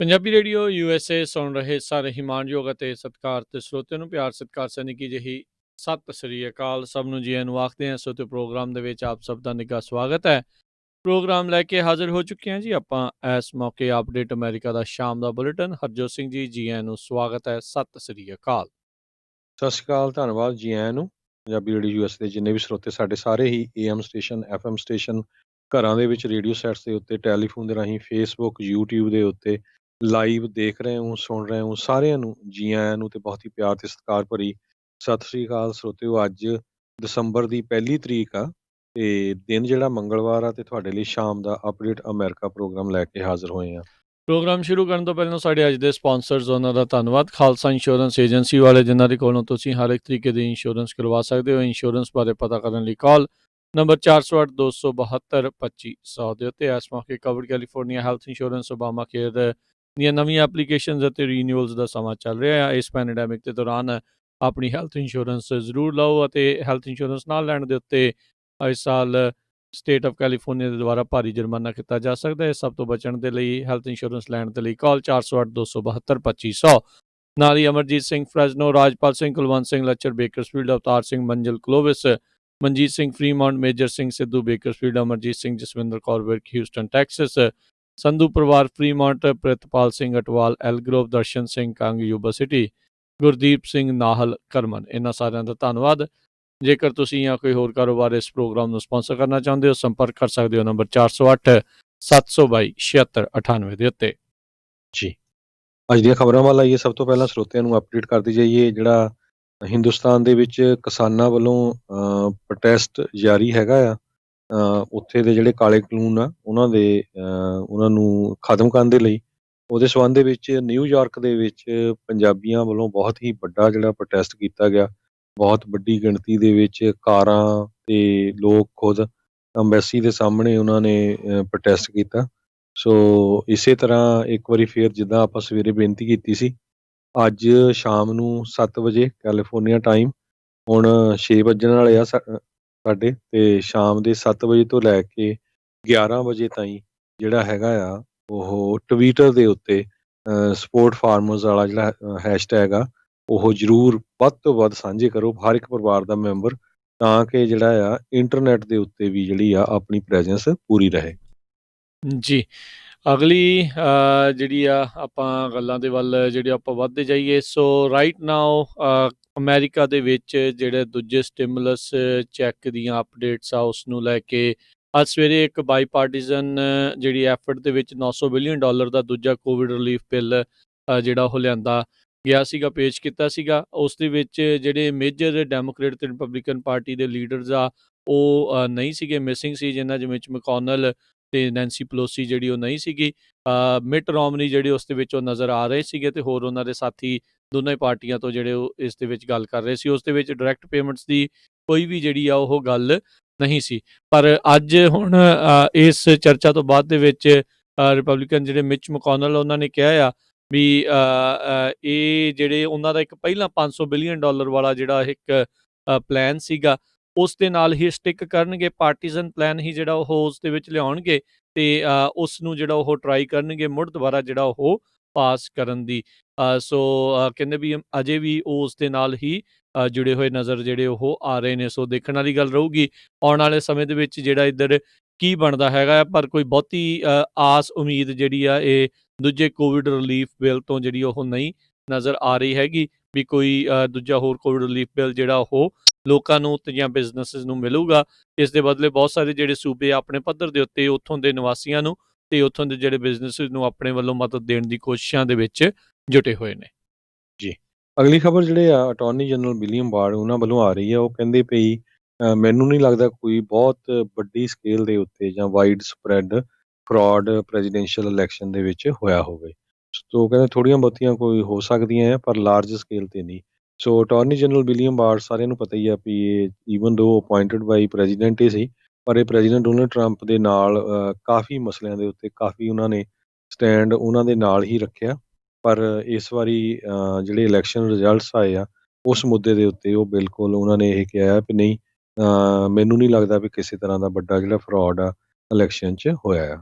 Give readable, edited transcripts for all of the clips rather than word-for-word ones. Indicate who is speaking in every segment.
Speaker 1: Punjabi radio USA ਸੁਣ ਰਹੇ ਸਾਰੇ ਹੀ ਮਾਣਯੋਗ ਅਤੇ ਸਤਿਕਾਰਤ ਸਰੋਤਿਆਂ ਨੂੰ ਪਿਆਰ ਸਤਿਕਾਰ ਸੈਨਿਕ ਜਿਹੀ ਸਤਿ ਸ੍ਰੀ ਅਕਾਲ। ਸਭ ਨੂੰ ਜੀ ਆਇਆਂ ਨੂੰ ਆਖਦੇ ਹਾਂ। ਸੋ ਤੇ ਪ੍ਰੋਗਰਾਮ ਦੇ ਵਿੱਚ ਆਪ ਸਭ ਦਾ ਨਿੱਘਾ ਸਵਾਗਤ ਹੈ। ਪ੍ਰੋਗਰਾਮ ਲੈ ਕੇ ਹਾਜ਼ਰ ਹੋ ਚੁੱਕੇ ਹਾਂ ਜੀ ਆਪਾਂ ਇਸ ਮੌਕੇ ਅਪਡੇਟ ਅਮਰੀਕਾ ਦਾ ਸ਼ਾਮ ਦਾ ਬੁਲੇਟਿਨ। ਹਰਜੋਤ ਸਿੰਘ ਜੀ ਆਇਆਂ ਨੂੰ ਸਵਾਗਤ ਹੈ। ਸਤਿ ਸ੍ਰੀ ਅਕਾਲ।
Speaker 2: ਸਤਿ ਸ਼੍ਰੀ ਅਕਾਲ, ਧੰਨਵਾਦ ਜੀ ਆਇਆਂ ਨੂੰ। ਪੰਜਾਬੀ ਰੇਡੀਓ US ਦੇ ਜਿੰਨੇ ਵੀ ਸਰੋਤੇ ਸਾਡੇ ਸਾਰੇ ਹੀ AM ਸਟੇਸ਼ਨ FM ਸਟੇਸ਼ਨ ਘਰਾਂ ਦੇ ਵਿੱਚ ਰੇਡੀਓ ਸੈਟਸ ਦੇ ਉੱਤੇ ਟੈਲੀਫੋਨ ਦੇ ਰਾਹੀਂ Facebook YouTube ਦੇ ਉੱਤੇ ਲਾਈਵ ਦੇਖ ਰਹੇ ਹੋ ਸੁਣ ਰਹੇ ਹੋ ਸਾਰਿਆਂ ਨੂੰ ਜੀ ਆਇਆਂ ਨੂੰ ਤੇ ਬਹੁਤ ਹੀ ਪਿਆਰ ਤੇ ਸਤਿਕਾਰ ਭਰੀ ਸਤਿ ਸ਼੍ਰੀ ਅਕਾਲ ਸਰੋਤਿਓ। ਅੱਜ ਦਸੰਬਰ ਦੀ 1 ਤਰੀਕ ਆ ਤੇ ਦਿਨ ਜਿਹੜਾ ਮੰਗਲਵਾਰ ਆ ਤੇ ਤੁਹਾਡੇ ਲਈ ਸ਼ਾਮ ਦਾ ਅਪਡੇਟ ਅਮਰੀਕਾ ਪ੍ਰੋਗਰਾਮ ਲੈ ਕੇ ਹਾਜ਼ਰ ਹੋਏ ਆ।
Speaker 1: ਪ੍ਰੋਗਰਾਮ ਸ਼ੁਰੂ ਕਰਨ ਤੋਂ ਪਹਿਲਾਂ ਸਾਡੇ ਅੱਜ ਦੇ ਸਪਾਂਸਰਸ ਉਹਨਾਂ ਦਾ ਧੰਨਵਾਦ। ਖਾਲਸਾ ਇੰਸ਼ੋਰੈਂਸ ਏਜੰਸੀ ਵਾਲੇ ਜਿਨ੍ਹਾਂ ਦੇ ਕੋਲੋਂ ਤੁਸੀਂ ਹਰ ਇੱਕ ਤਰੀਕੇ ਦੀ ਇੰਸ਼ੋਰੈਂਸ ਕਰਵਾ ਸਕਦੇ ਹੋ। ਇੰਸ਼ੋਰੈਂਸ ਬਾਰੇ ਪਤਾ ਕਰਨ ਲਈ ਕਾਲ ਨੰਬਰ 408-272-2500 ਦੇ ਉੱਤੇ। ਇਸ ਮੌਕੇ covered California health insurance Obama care ਦੀਆਂ ਨਵੀਆਂ ਐਪਲੀਕੇਸ਼ਨਸ ਅਤੇ ਰੀਨਿਊਅਲਸ ਦਾ ਸਮਾਂ ਚੱਲ ਰਿਹਾ ਹੈ। ਇਸ ਪੈਂਡੇਮਿਕ ਦੇ ਦੌਰਾਨ ਆਪਣੀ ਹੈਲਥ ਇੰਸ਼ੋਰੈਂਸ ਜ਼ਰੂਰ ਲਓ ਅਤੇ ਹੈਲਥ ਇੰਸ਼ੋਰੈਂਸ ਨਾਲ ਲੈਣ ਦੇ ਉੱਤੇ ਇਸ ਸਾਲ ਸਟੇਟ ਆਫ ਕੈਲੀਫੋਰਨੀਆ ਦੇ ਦੁਆਰਾ ਭਾਰੀ ਜੁਰਮਾਨਾ ਕੀਤਾ ਜਾ ਸਕਦਾ ਹੈ। ਸਭ ਤੋਂ ਬਚਣ ਦੇ ਲਈ ਹੈਲਥ ਇੰਸ਼ੋਰੈਂਸ ਲੈਣ ਦੇ ਲਈ ਕਾਲ 408-272-2500। ਨਾਲ ਹੀ Amarjit Singh Fresno, Rajpal Singh, Kulwant Singh Lachar, Bakersfield, Avtar Singh, Manzil Clovis, Manjit Singh Fremont, Major Singh Sidhu, Bakersfield, Amarjit Singh, Jaswinder Kaur Virk, Houston Texas, Sandhu ਪਰਿਵਾਰ Fremont, Pritpal Singh Atwal, Elk Grove, Darshan Singh Kang, Yuba City, Gurdeep Singh Nahal, Kerman. ਇਹਨਾਂ ਸਾਰਿਆਂ ਦਾ ਧੰਨਵਾਦ। ਜੇਕਰ ਤੁਸੀਂ ਜਾਂ ਕੋਈ ਹੋਰ ਕਾਰੋਬਾਰ ਇਸ ਪ੍ਰੋਗਰਾਮ ਨੂੰ ਸਪਾਂਸਰ ਕਰਨਾ ਚਾਹੁੰਦੇ ਹੋ ਸੰਪਰਕ ਕਰ ਸਕਦੇ ਹੋ ਨੰਬਰ 408-722-7698 ਦੇ ਉੱਤੇ।
Speaker 2: ਜੀ ਅੱਜ ਦੀਆਂ ਖਬਰਾਂ ਵੱਲ ਆਈਏ। ਸਭ ਤੋਂ ਪਹਿਲਾਂ ਸਰੋਤਿਆਂ ਨੂੰ ਅਪਡੇਟ ਕਰਦੇ ਜਾਈਏ। ਜਿਹੜਾ ਹਿੰਦੁਸਤਾਨ ਦੇ ਵਿੱਚ ਕਿਸਾਨਾਂ ਵੱਲੋਂ ਪ੍ਰੋਟੈਸਟ ਜਾਰੀ ਹੈਗਾ ਆ, ਉੱਥੇ ਦੇ ਜਿਹੜੇ ਕਾਲੇ ਕਾਨੂੰਨ ਆ ਉਹਨਾਂ ਨੂੰ ਖਤਮ ਕਰਨ ਦੇ ਲਈ ਉਹਦੇ ਸਬੰਧ ਦੇ ਵਿੱਚ ਨਿਊਯਾਰਕ ਦੇ ਵਿੱਚ ਪੰਜਾਬੀਆਂ ਵੱਲੋਂ ਬਹੁਤ ਹੀ ਵੱਡਾ ਜਿਹੜਾ ਪ੍ਰੋਟੈਸਟ ਕੀਤਾ ਗਿਆ। ਬਹੁਤ ਵੱਡੀ ਗਿਣਤੀ ਦੇ ਵਿੱਚ ਕਾਰਾਂ ਤੇ ਲੋਕ ਖੁਦ ਅੰਬੈਸੀ ਦੇ ਸਾਹਮਣੇ ਉਹਨਾਂ ਨੇ ਪ੍ਰੋਟੈਸਟ ਕੀਤਾ। ਸੋ ਇਸੇ ਤਰ੍ਹਾਂ ਇੱਕ ਵਾਰੀ ਫੇਰ ਜਿੱਦਾਂ ਆਪਾਂ ਸਵੇਰੇ ਬੇਨਤੀ ਕੀਤੀ ਸੀ, ਅੱਜ ਸ਼ਾਮ ਨੂੰ 7 ਵਜੇ ਕੈਲੀਫੋਰਨੀਆ ਟਾਈਮ, ਹੁਣ 6 ਵੱਜਣ ਵਾਲੇ ਆ ਸਾਡੇ, ਤੇ ਸ਼ਾਮ ਦੇ 7 ਵਜੇ ਤੋਂ ਲੈ ਕੇ 11 ਵਜੇ ਤਾਈਂ ਜਿਹੜਾ ਹੈਗਾ ਆ ਉਹ ਟਵਿੱਟਰ ਦੇ ਉੱਤੇ ਸਪੋਰਟ ਫਾਰਮਰਸ ਵਾਲਾ ਜਿਹੜਾ ਹੈਸ਼ਟੈਗ ਆ ਉਹ ਜ਼ਰੂਰ ਵੱਧ ਤੋਂ ਵੱਧ ਸਾਂਝੇ ਕਰੋ ਹਰ ਇੱਕ ਪਰਿਵਾਰ ਦਾ ਮੈਂਬਰ, ਤਾਂ ਕਿ ਜਿਹੜਾ ਆ ਇੰਟਰਨੈਟ ਦੇ ਉੱਤੇ ਵੀ ਜਿਹੜੀ ਆ ਆਪਣੀ ਪ੍ਰੈਜ਼ੈਂਸ ਪੂਰੀ ਰਹੇ।
Speaker 1: ਜੀ ਅਗਲੀ ਜਿਹੜੀ ਆ ਆਪਾਂ ਗੱਲਾਂ ਦੇ ਵੱਲ ਜਿਹੜੇ ਆਪਾਂ ਵੱਧਦੇ ਜਾਈਏ। ਸੋ ਰਾਈਟ ਨਾਓ ਅਮਰੀਕਾ ਦੇ ਵਿੱਚ ਜਿਹੜੇ ਦੂਜੇ ਸਟਿਮੂਲਸ ਚੈੱਕ ਦੀਆਂ ਅਪਡੇਟਸ ਆ ਉਸ ਨੂੰ ਲੈ ਕੇ ਅੱਜ ਸਵੇਰੇ ਇੱਕ ਬਾਈਪਾਰਟੀਜ਼ਨ ਜਿਹੜੀ ਐਫਰਟ ਦੇ ਵਿੱਚ $900 ਬਿਲੀਅਨ ਦਾ ਦੂਜਾ ਕੋਵਿਡ ਰਿਲੀਫ ਬਿੱਲ ਜਿਹੜਾ ਉਹ ਲਿਆਂਦਾ ਗਿਆ ਸੀਗਾ, ਪੇਸ਼ ਕੀਤਾ ਸੀਗਾ। ਉਸ ਦੇ ਵਿੱਚ ਜਿਹੜੇ ਮੇਜਰ ਡੈਮੋਕ੍ਰੇਟ ਤੇ ਰਿਪਬਲਿਕਨ ਪਾਰਟੀ ਦੇ ਲੀਡਰਸ ਆ ਉਹ ਨਹੀਂ ਸੀਗੇ, ਮਿਸਿੰਗ ਸੀ, ਜਿਨ੍ਹਾਂ ਦੇ ਵਿੱਚ ਮੈਕੋਨਲ ਤੇ ਨੈਂਸੀ ਪਲੋਸੀ ਜਿਹੜੀ ਉਹ ਨਹੀਂ ਸੀਗੀ। ਮਿਟ ਰੋਮਨੀ ਜਿਹੜੇ ਉਸ ਦੇ ਵਿੱਚ ਉਹ ਨਜ਼ਰ ਆ ਰਹੇ ਸੀਗੇ ਤੇ ਹੋਰ ਉਹਨਾਂ ਦੇ ਸਾਥੀ ਦੋਨਾਂ ਹੀ ਪਾਰਟੀਆਂ ਤੋਂ ਜਿਹੜੇ ਉਹ ਇਸ ਦੇ ਵਿੱਚ ਗੱਲ ਕਰ ਰਹੇ ਸੀ। ਉਸ ਦੇ ਵਿੱਚ ਡਾਇਰੈਕਟ ਪੇਮੈਂਟਸ ਦੀ ਕੋਈ ਵੀ ਜਿਹੜੀ ਆ ਉਹ ਗੱਲ ਨਹੀਂ ਸੀ। ਪਰ ਅੱਜ ਹੁਣ ਇਸ ਚਰਚਾ ਤੋਂ ਬਾਅਦ ਦੇ ਵਿੱਚ ਰਿਪਬਲਿਕਨ ਜਿਹੜੇ ਮਿਚ ਮੈਕੋਨਲ ਉਹਨਾਂ ਨੇ ਕਿਹਾ ਆ ਵੀ ਇਹ ਜਿਹੜੇ ਉਹਨਾਂ ਦਾ ਇੱਕ ਪਹਿਲਾਂ $500 ਬਿਲੀਅਨ ਵਾਲਾ ਜਿਹੜਾ ਇੱਕ ਪਲਾਨ ਸੀਗਾ ਉਸ ਦੇ ਨਾਲ ਹੀ ਸਟਿਕ ਕਰਨਗੇ। ਪਾਰਟੀਜ਼ਨ ਪਲਾਨ ਹੀ ਜਿਹੜਾ ਉਹ ਉਸ ਦੇ ਵਿੱਚ ਲਿਆਉਣਗੇ ਤੇ ਉਸ ਨੂੰ ਜਿਹੜਾ ਉਹ ਟਰਾਈ ਕਰਨਗੇ ਮੁੜ ਦੁਬਾਰਾ ਜਿਹੜਾ ਉਹ ਪਾਸ ਕਰਨ ਦੀ। ਸੋ ਕਹਿੰਦੇ ਵੀ ਅਜੇ ਵੀ ਉਸ ਦੇ ਨਾਲ ਹੀ ਜੁੜੇ ਹੋਏ ਨਜ਼ਰ ਜਿਹੜੇ ਉਹ ਆ ਰਹੇ ਨੇ। ਸੋ ਦੇਖਣ ਵਾਲੀ ਗੱਲ ਰਹੂਗੀ ਆਉਣ ਵਾਲੇ ਸਮੇਂ ਦੇ ਵਿੱਚ ਜਿਹੜਾ ਇੱਧਰ ਕੀ ਬਣਦਾ ਹੈਗਾ। ਪਰ ਕੋਈ ਬਹੁਤੀ ਆਸ ਉਮੀਦ ਜਿਹੜੀ ਆ ਇਹ ਦੂਜੇ ਕੋਵਿਡ ਰਿਲੀਫ ਬਿੱਲ ਤੋਂ ਜਿਹੜੀ ਉਹ ਨਹੀਂ ਨਜ਼ਰ ਆ ਰਹੀ ਹੈਗੀ ਵੀ ਕੋਈ ਦੂਜਾ ਹੋਰ ਕੋਵਿਡ ਰਿਲੀਫ ਬਿੱਲ ਜਿਹੜਾ ਉਹ ਲੋਕਾਂ ਨੂੰ ਤੇ ਜਾਂ ਬਿਜ਼ਨਸਿਸ ਨੂੰ ਮਿਲੂਗਾ। ਇਸ ਦੇ ਬਦਲੇ ਬਹੁਤ ਸਾਰੇ ਜਿਹੜੇ ਸੂਬੇ ਆਪਣੇ ਪੱਧਰ ਦੇ ਉੱਤੇ ਉੱਥੋਂ ਦੇ ਨਿਵਾਸੀਆਂ ਨੂੰ ਤੇ ਉੱਥੋਂ ਦੇ ਜਿਹੜੇ ਬਿਜ਼ਨਸਿਸ ਨੂੰ ਆਪਣੇ ਵੱਲੋਂ ਮਦਦ ਦੇਣ ਦੀ ਕੋਸ਼ਿਸ਼ਾਂ ਦੇ ਵਿੱਚ ਜੁਟੇ ਹੋਏ ਨੇ।
Speaker 2: ਜੀ ਅਗਲੀ ਖਬਰ ਜਿਹੜੇ ਆ ਅਟਾਰਨੀ ਜਨਰਲ ਵਿਲੀਅਮ ਬਾਰਡ ਉਹਨਾਂ ਵੱਲੋਂ ਆ ਰਹੀ ਹੈ। ਉਹ ਕਹਿੰਦੇ ਪਈ ਮੈਨੂੰ ਨਹੀਂ ਲੱਗਦਾ ਕੋਈ ਬਹੁਤ ਵੱਡੀ ਸਕੇਲ ਦੇ ਉੱਤੇ ਜਾਂ wide spread fraud presidential election ਦੇ ਵਿੱਚ ਹੋਇਆ ਹੋਵੇ। ਸੋ ਕਹਿੰਦੇ ਥੋੜ੍ਹੀਆਂ ਬਹੁਤੀਆਂ ਕੋਈ ਹੋ ਸਕਦੀਆਂ ਆ ਪਰ ਲਾਰਜ ਸਕੇਲ ਤੇ ਨਹੀਂ। ਸੋ ਅਟਾਰਨੀ ਜਨਰਲ ਵਿਲੀਅਮ ਬਾਰਡ ਸਾਰਿਆਂ ਨੂੰ ਪਤਾ ਹੀ ਆ ਵੀ ਇਹ ਈਵਨ ਦੋ ਅਪੁਆਇੰਟਡ ਬਾਈ ਪ੍ਰੈਜ਼ੀਡੈਂਟ ਹੀ ਸੀ, ਪਰ ਇਹ ਪ੍ਰੈਜ਼ੀਡੈਂਟ ਡੋਨਲਡ ਟਰੰਪ ਦੇ ਨਾਲ ਕਾਫ਼ੀ ਮਸਲਿਆਂ ਦੇ ਉੱਤੇ ਕਾਫ਼ੀ ਉਹਨਾਂ ਨੇ ਸਟੈਂਡ ਉਹਨਾਂ ਦੇ ਨਾਲ ਹੀ ਰੱਖਿਆ। ਪਰ ਇਸ ਵਾਰੀ ਜਿਹੜੇ ਇਲੈਕਸ਼ਨ ਰਿਜ਼ਲਟਸ ਆਏ ਆ, ਉਸ ਮੁੱਦੇ ਦੇ ਉੱਤੇ ਉਹ ਬਿਲਕੁਲ ਉਹਨਾਂ ਨੇ ਇਹ ਕਿਹਾ ਵੀ ਨਹੀਂ, ਮੈਨੂੰ ਨਹੀਂ ਲੱਗਦਾ ਵੀ ਕਿਸੇ ਤਰ੍ਹਾਂ ਦਾ ਵੱਡਾ ਜਿਹੜਾ ਫਰੋਡ ਆ ਇਲੈਕਸ਼ਨ 'ਚ ਹੋਇਆ ਆ।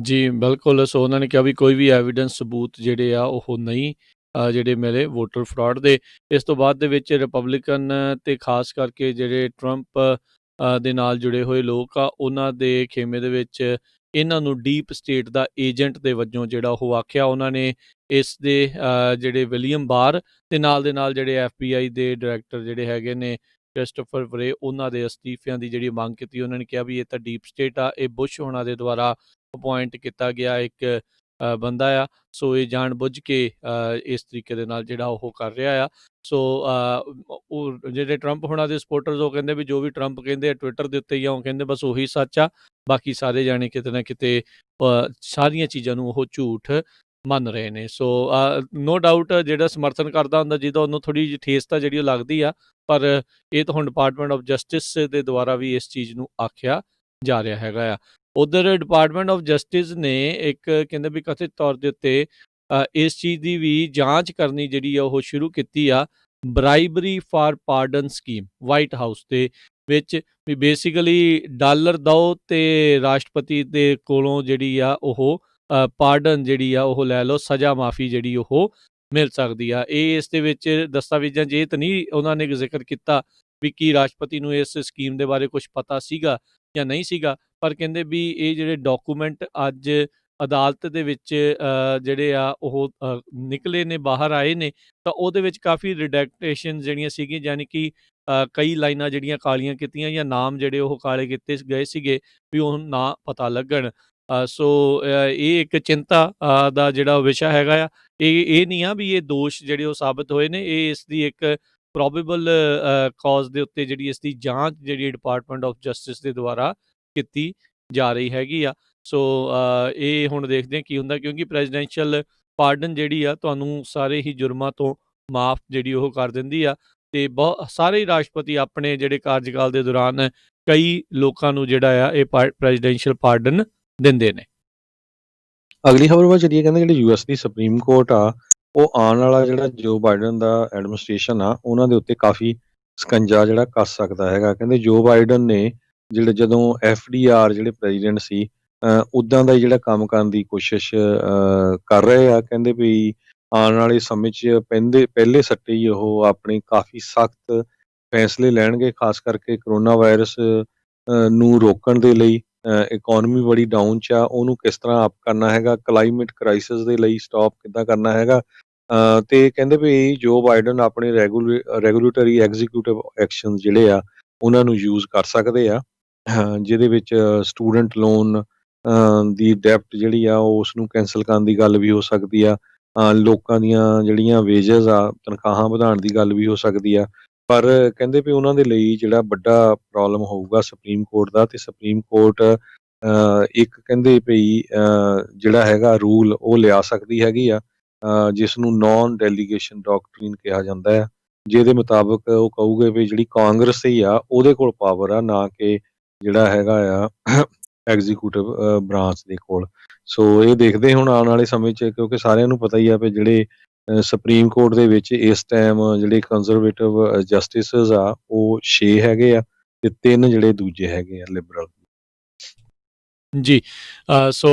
Speaker 1: ਜੀ ਬਿਲਕੁਲ। ਸੋ ਉਹਨਾਂ ਨੇ ਕਿਹਾ ਵੀ ਕੋਈ ਵੀ ਐਵੀਡੈਂਸ ਸਬੂਤ ਜਿਹੜੇ ਆ ਉਹ ਨਹੀਂ ਜਿਹੜੇ ਮਿਲੇ ਵੋਟਰ ਫਰਾਡ ਦੇ। ਇਸ ਤੋਂ ਬਾਅਦ ਦੇ ਵਿੱਚ ਰਿਪਬਲਿਕਨ ਤੇ ਖਾਸ ਕਰਕੇ ਜਿਹੜੇ ਟਰੰਪ ਦੇ ਨਾਲ ਜੁੜੇ ਹੋਏ ਲੋਕ ਆ, ਉਹਨਾਂ ਦੇ ਖੇਮੇ ਦੇ ਵਿੱਚ ਇਹਨਾਂ ਨੂੰ ਡੀਪ ਸਟੇਟ ਦਾ ਏਜੰਟ ਦੇ ਵਜੋਂ ਜਿਹੜਾ ਉਹ ਆਖਿਆ। ਉਹਨਾਂ ਨੇ ਇਸ ਦੇ ਜਿਹੜੇ ਵਿਲੀਅਮ ਬਾਰ ਤੇ ਨਾਲ ਦੇ ਨਾਲ ਜਿਹੜੇ FBI ਦੇ ਡਾਇਰੈਕਟਰ ਜਿਹੜੇ ਹੈਗੇ ਨੇ ਕ੍ਰਿਸਟੋਫਰ ਵਰੇ, ਉਹਨਾਂ ਦੇ ਅਸਤੀਫਿਆਂ ਦੀ ਜਿਹੜੀ ਮੰਗ ਕੀਤੀ। ਉਹਨਾਂ ਨੇ ਕਿਹਾ ਵੀ ਇਹ ਤਾਂ ਡੀਪ ਸਟੇਟ ਆ, ਇਹ ਬੁਸ਼ ਹੋਣਾ ਦੇ ਦੁਆਰਾ ਅਪੁਆਇੰਟ ਕੀਤਾ ਗਿਆ ਇੱਕ ਬੰਦਾ ਆ। ਸੋ ਇਹ ਜਾਣ ਬੁੱਝ ਕੇ ਇਸ ਤਰੀਕੇ ਦੇ ਨਾਲ ਜਿਹੜਾ ਉਹ ਕਰ ਰਿਹਾ ਆ। ਸੋ ਉਹ ਜਿਹੜੇ ਟਰੰਪ ਹੋਣਾ ਦੇ ਸਪੋਰਟਰਸ ਉਹ ਕਹਿੰਦੇ ਵੀ ਜੋ ਵੀ ਟਰੰਪ ਕਹਿੰਦੇ ਆ ਟਵਿੱਟਰ ਦੇ ਉੱਤੇ ਜਾਂ ਉਹ ਕਹਿੰਦੇ ਬਸ ਉਹੀ ਸੱਚ ਆ, ਬਾਕੀ ਸਾਰੇ ਜਾਣੇ ਕਿਤੇ ਨਾ ਕਿਤੇ ਸਾਰੀਆਂ ਚੀਜ਼ਾਂ ਨੂੰ ਉਹ ਝੂਠ ਮੰਨ ਰਹੇ ਨੇ। ਸੋ ਨੋ ਡਾਊਟ ਜਿਹੜਾ ਸਮਰਥਨ ਕਰਦਾ ਹੁੰਦਾ ਜਿਹਦਾ ਉਹਨੂੰ ਥੋੜ੍ਹੀ ਜਿਹੀ ਠੇਸ ਤਾਂ ਜਿਹੜੀ ਉਹ ਲੱਗਦੀ ਆ, ਪਰ ਇਹ ਤਾਂ ਹੁਣ ਡਿਪਾਰਟਮੈਂਟ ਆਫ ਜਸਟਿਸ ਦੇ ਦੁਆਰਾ ਵੀ ਇਸ ਚੀਜ਼ ਨੂੰ ਆਖਿਆ ਜਾ ਰਿਹਾ ਹੈਗਾ ਆ। ਉਧਰ ਡਿਪਾਰਟਮੈਂਟ ਆਫ ਜਸਟਿਸ ਨੇ ਇੱਕ ਕਹਿੰਦੇ ਵੀ ਕਥਿਤ ਤੌਰ ਦੇ ਉੱਤੇ ਇਸ ਚੀਜ਼ ਦੀ ਵੀ ਜਾਂਚ ਕਰਨੀ ਜਿਹੜੀ ਆ ਉਹ ਸ਼ੁਰੂ ਕੀਤੀ ਆ, bribery for pardon scheme White House ਦੇ ਵਿੱਚ। ਵੀ ਬੇਸਿਕਲੀ ਡਾਲਰ ਦਿਓ ਤੇ ਰਾਸ਼ਟਰਪਤੀ ਦੇ ਕੋਲੋਂ ਜਿਹੜੀ ਆ ਉਹ ਪਾਰਡਨ ਜਿਹੜੀ ਆ ਉਹ ਲੈ ਲਓ, ਸਜ਼ਾ ਮਾਫੀ ਜਿਹੜੀ ਉਹ ਮਿਲ ਸਕਦੀ ਆ। ਇਹ ਇਸ ਦੇ ਵਿੱਚ ਦਸਤਾਵੇਜ਼ਾਂ 'ਚ ਇਹ ਤਾਂ ਨਹੀਂ ਉਹਨਾਂ ਨੇ ਜ਼ਿਕਰ ਕੀਤਾ ਵੀ ਕੀ ਰਾਸ਼ਟਰਪਤੀ ਨੂੰ ਇਸ ਸਕੀਮ ਦੇ ਬਾਰੇ ਕੁਝ ਪਤਾ ਸੀਗਾ ਜਾਂ ਨਹੀਂ ਸੀਗਾ, ਪਰ ਕਹਿੰਦੇ ਵੀ ਇਹ ਜਿਹੜੇ ਡਾਕੂਮੈਂਟ ਅੱਜ ਅਦਾਲਤ ਦੇ ਵਿੱਚ ਜਿਹੜੇ ਆ ਉਹ ਨਿਕਲੇ ਨੇ, ਬਾਹਰ ਆਏ ਨੇ, ਤਾਂ ਉਹਦੇ ਵਿੱਚ ਕਾਫੀ ਰਿਡੈਕਟੇਸ਼ਨ ਜਿਹੜੀਆਂ ਸੀਗੀਆਂ, ਯਾਨੀ ਕਿ ਕਈ ਲਾਈਨਾਂ ਜਿਹੜੀਆਂ ਕਾਲੀਆਂ ਕੀਤੀਆਂ ਜਾਂ ਨਾਮ ਜਿਹੜੇ ਉਹ ਕਾਲੇ ਕੀਤੇ ਗਏ ਸੀਗੇ ਵੀ ਉਹ ਨਾ ਪਤਾ ਲੱਗਣ। ਸੋ ਇਹ ਇੱਕ ਚਿੰਤਾ ਦਾ ਜਿਹੜਾ ਵਿਸ਼ਾ ਹੈਗਾ ਆ। ਇਹ ਨਹੀਂ ਆ ਵੀ ਇਹ ਦੋਸ਼ ਜਿਹੜੇ ਉਹ ਸਾਬਤ ਹੋਏ ਨੇ, ਇਹ ਇਸ ਦੀ ਇੱਕ ਪ੍ਰੋਬੇਬਲ ਕਾਜ਼ ਦੇ ਉੱਤੇ ਜਿਹੜੀ ਇਸ ਦੀ ਜਾਂਚ ਜਿਹੜੀ ਡਿਪਾਰਟਮੈਂਟ ਆਫ ਜਸਟਿਸ ਦੇ ਦੁਆਰਾ ਕੀਤੀ ਜਾ ਰਹੀ ਹੈਗੀ ਆ। ਸੋ ਇਹ ਹੁਣ ਦੇਖਦੇ ਹਾਂ ਕੀ ਹੁੰਦਾ, ਕਿਉਂਕਿ ਪ੍ਰੈਜ਼ੀਡੈਂਸ਼ੀਅਲ ਪਾਰਡਨ ਜਿਹੜੀ ਆ ਤੁਹਾਨੂੰ ਸਾਰੇ ਹੀ ਜੁਰਮਾਂ ਤੋਂ ਮਾਫ ਜਿਹੜੀ ਉਹ ਕਰ ਦਿੰਦੀ ਆ, ਤੇ ਸਾਰੇ ਹੀ ਰਾਸ਼ਟਰਪਤੀ ਆਪਣੇ ਜਿਹੜੇ ਕਾਰਜਕਾਲ ਦੇ ਦੌਰਾਨ ਕਈ ਲੋਕਾਂ ਨੂੰ ਜਿਹੜਾ ਆ ਇਹ ਪ੍ਰੈਜ਼ੀਡੈਂਸ਼ੀਅਲ ਪਾਰਡਨ ਦਿੰਦੇ ਨੇ।
Speaker 2: ਅਗਲੀ ਖਬਰ ਵਾ ਜਿਹੜੀ ਕਹਿੰਦੇ ਜਿਹੜੀ US ਦੀ ਸੁਪਰੀਮ ਕੋਰਟ ਆ, ਉਹ ਆਉਣ ਵਾਲਾ ਜਿਹੜਾ ਜੋ ਬਾਈਡਨ ਦਾ ਐਡਮਿਨਿਸਟ੍ਰੇਸ਼ਨ ਆ ਉਹਨਾਂ ਦੇ ਉੱਤੇ ਕਾਫੀ ਸਕੰਜਾ ਜਿਹੜਾ ਕੱਸ ਸਕਦਾ ਹੈਗਾ। ਕਹਿੰਦੇ ਜੋ ਬਾਈਡਨ ਨੇ ਜਿਹੜੇ ਜਦੋਂ FDR ਜਿਹੜੇ ਪ੍ਰੈਜ਼ੀਡੈਂਟ ਸੀ ਉੱਦਾਂ ਦਾ ਹੀ ਜਿਹੜਾ ਕੰਮ ਕਰਨ ਦੀ ਕੋਸ਼ਿਸ਼ ਕਰ ਰਹੇ ਆ। ਕਹਿੰਦੇ ਵੀ ਆਉਣ ਵਾਲੇ ਸਮੇਂ 'ਚ ਪਹਿਲੇ ਸੱਟੇ ਹੀ ਉਹ ਆਪਣੇ ਕਾਫੀ ਸਖਤ ਫੈਸਲੇ ਲੈਣਗੇ, ਖਾਸ ਕਰਕੇ ਕਰੋਨਾ ਵਾਇਰਸ ਨੂੰ ਰੋਕਣ ਦੇ ਲਈ। ਇਕੋਨਮੀ ਬੜੀ ਡਾਊਨ 'ਚ ਆ, ਉਹਨੂੰ ਕਿਸ ਤਰ੍ਹਾਂ ਅਪ ਕਰਨਾ ਹੈਗਾ, ਕਲਾਈਮੇਟ ਕ੍ਰਾਈਸਿਸ ਦੇ ਲਈ ਸਟਾਪ ਕਿੱਦਾਂ ਕਰਨਾ ਹੈਗਾ। ਤੇ ਕਹਿੰਦੇ ਵੀ ਜੋ ਬਾਈਡਨ ਆਪਣੇ ਰੈਗੂਲੇਟਰੀ ਐਗਜ਼ੀਕਿਊਟਿਵ ਐਕਸ਼ਨ ਜਿਹੜੇ ਆ ਉਹਨਾਂ ਨੂੰ ਯੂਜ਼ ਕਰ ਸਕਦੇ ਆ, ਜਿਹਦੇ ਵਿੱਚ ਸਟੂਡੈਂਟ ਲੋਨ ਦੀ ਡੈਪਟ ਜਿਹੜੀ ਆ ਉਸ ਨੂੰ ਕੈਂਸਲ ਕਰਨ ਦੀ ਗੱਲ ਵੀ ਹੋ ਸਕਦੀ ਆ। ਲੋਕਾਂ ਦੀਆਂ ਜਿਹੜੀਆਂ ਵੇਜਸ ਆ, ਤਨਖਾਹਾਂ ਵਧਾਉਣ ਦੀ ਗੱਲ ਵੀ ਹੋ ਸਕਦੀ ਆ। ਪਰ ਕਹਿੰਦੇ ਵੀ ਉਹਨਾਂ ਦੇ ਲਈ ਜਿਹੜਾ ਵੱਡਾ ਪ੍ਰੋਬਲਮ ਹੋਊਗਾ ਸੁਪਰੀਮ ਕੋਰਟ ਦਾ, ਤੇ ਸੁਪਰੀਮ ਕੋਰਟ ਇੱਕ ਕਹਿੰਦੇ ਵੀ ਜਿਹੜਾ ਹੈਗਾ ਰੂਲ ਉਹ ਲਿਆ ਸਕਦੀ ਹੈਗੀ ਆ, ਜਿਸ ਨੂੰ ਨੌਨ ਡੈਲੀਗੇਸ਼ਨ ਡਾਕਟਰੀਨ ਕਿਹਾ ਜਾਂਦਾ ਹੈ, ਜਿਹਦੇ ਮੁਤਾਬਕ ਉਹ ਕਹੂਗੇ ਵੀ ਜਿਹੜੀ ਕਾਂਗਰਸ ਹੀ ਆ ਉਹਦੇ ਕੋਲ ਪਾਵਰ ਆ, ਨਾ ਕਿ ਜਿਹੜਾ ਹੈਗਾ ਆ ਐਗਜ਼ੀਕਿਊਟਿਵ ਬ੍ਰਾਂਚ ਦੇ ਕੋਲ। ਸੋ ਇਹ ਦੇਖਦੇ ਹੁਣ ਆਉਣ ਵਾਲੇ ਸਮੇਂ 'ਚ, ਕਿਉਂਕਿ ਸਾਰਿਆਂ ਨੂੰ ਪਤਾ ਹੀ ਆ ਵੀ ਜਿਹੜੇ ਸੁਪਰੀਮ ਕੋਰਟ ਦੇ ਵਿੱਚ ਇਸ ਟਾਈਮ ਜਿਹੜੇ ਕੰਜ਼ਰਵੇਟਿਵ ਜਸਟਿਸਿਸ ਆ ਉਹ 6 ਹੈਗੇ ਆ, ਤੇ 3 ਜਿਹੜੇ ਦੂਜੇ ਹੈਗੇ ਆ ਲਿਬਰਲ।
Speaker 1: ਜੀ ਸੋ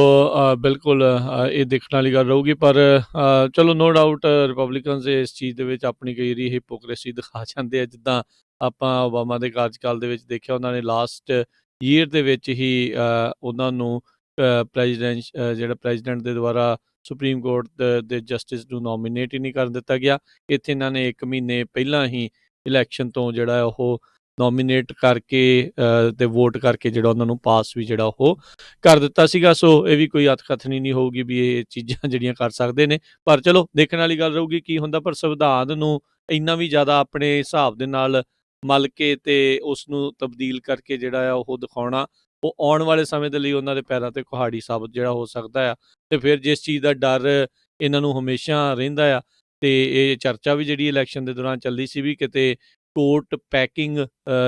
Speaker 1: ਬਿਲਕੁਲ ਇਹ ਦੇਖਣ ਵਾਲੀ ਗੱਲ ਰਹੂਗੀ, ਪਰ ਚਲੋ ਨੋ ਡਾਊਟ ਰਿਪਬਲਿਕਨਸ ਇਸ ਚੀਜ਼ ਦੇ ਵਿੱਚ ਆਪਣੀ ਕਈ ਵਾਰੀ ਹਿਪੋਕ੍ਰੇਸੀ ਦਿਖਾ ਜਾਂਦੇ ਆ। ਜਿੱਦਾਂ ਆਪਾਂ ਓਬਾਮਾ ਦੇ ਕਾਰਜਕਾਲ ਦੇ ਵਿੱਚ ਦੇਖਿਆ, ਉਹਨਾਂ ਨੇ ਲਾਸਟ ਈਅਰ ਦੇ ਵਿੱਚ ਹੀ ਉਹਨਾਂ ਨੂੰ ਜਿਹੜਾ ਪ੍ਰੈਜ਼ੀਡੈਂਟ ਦੇ ਦੁਆਰਾ ਸੁਪਰੀਮ ਕੋਰਟ ਦੇ ਜਸਟਿਸ ਨੂੰ ਨੋਮੀਨੇਟ ਹੀ ਨਹੀਂ ਕਰਨ ਦਿੱਤਾ ਗਿਆ। ਇੱਥੇ ਇਹਨਾਂ ਨੇ 1 ਮਹੀਨੇ ਪਹਿਲਾਂ ਹੀ ਇਲੈਕਸ਼ਨ ਤੋਂ ਜਿਹੜਾ ਉਹ ਨੋਮੀਨੇਟ ਕਰਕੇ ਤੇ ਵੋਟ ਕਰਕੇ ਜਿਹੜਾ ਉਹਨਾਂ ਨੂੰ ਪਾਸ ਵੀ ਜਿਹੜਾ ਉਹ ਕਰ ਦਿੱਤਾ ਸੀਗਾ। ਸੋ ਇਹ ਵੀ ਕੋਈ ਅਤਕਥਨੀ ਨਹੀਂ ਹੋਊਗੀ ਵੀ ਇਹ ਚੀਜ਼ਾਂ ਜਿਹੜੀਆਂ ਕਰ ਸਕਦੇ ਨੇ, ਪਰ ਚਲੋ ਦੇਖਣ ਵਾਲੀ ਗੱਲ ਰਹੂਗੀ ਕੀ ਹੁੰਦਾ। ਪਰ ਸੰਵਿਧਾਨ ਨੂੰ ਇੰਨਾ ਵੀ ਜ਼ਿਆਦਾ ਆਪਣੇ ਹਿਸਾਬ ਦੇ ਨਾਲ ਮਲ ਕੇ ਤੇ ਉਸ ਨੂੰ ਤਬਦੀਲ ਕਰਕੇ ਜਿਹੜਾ ਆ ਉਹ ਦਿਖਾਉਣਾ, ਉਹ ਆਉਣ ਵਾਲੇ ਸਮੇਂ ਦੇ ਲਈ ਉਹਨਾਂ ਦੇ ਪੈਰਾਂ ਤੇ ਕੁਹਾੜੀ ਸਾਬਤ ਜਿਹੜਾ ਹੋ ਸਕਦਾ ਆ। ਤੇ ਫਿਰ ਜਿਸ ਚੀਜ਼ ਦਾ ਡਰ ਇਹਨਾਂ ਨੂੰ ਹਮੇਸ਼ਾ ਰਹਿੰਦਾ ਆ, ਤੇ ਇਹ ਚਰਚਾ ਵੀ ਜਿਹੜੀ ਇਲੈਕਸ਼ਨ ਦੇ ਦੌਰਾਨ ਚੱਲਦੀ ਸੀ ਵੀ ਕਿਤੇ ਕੋਰਟ ਪੈਕਿੰਗ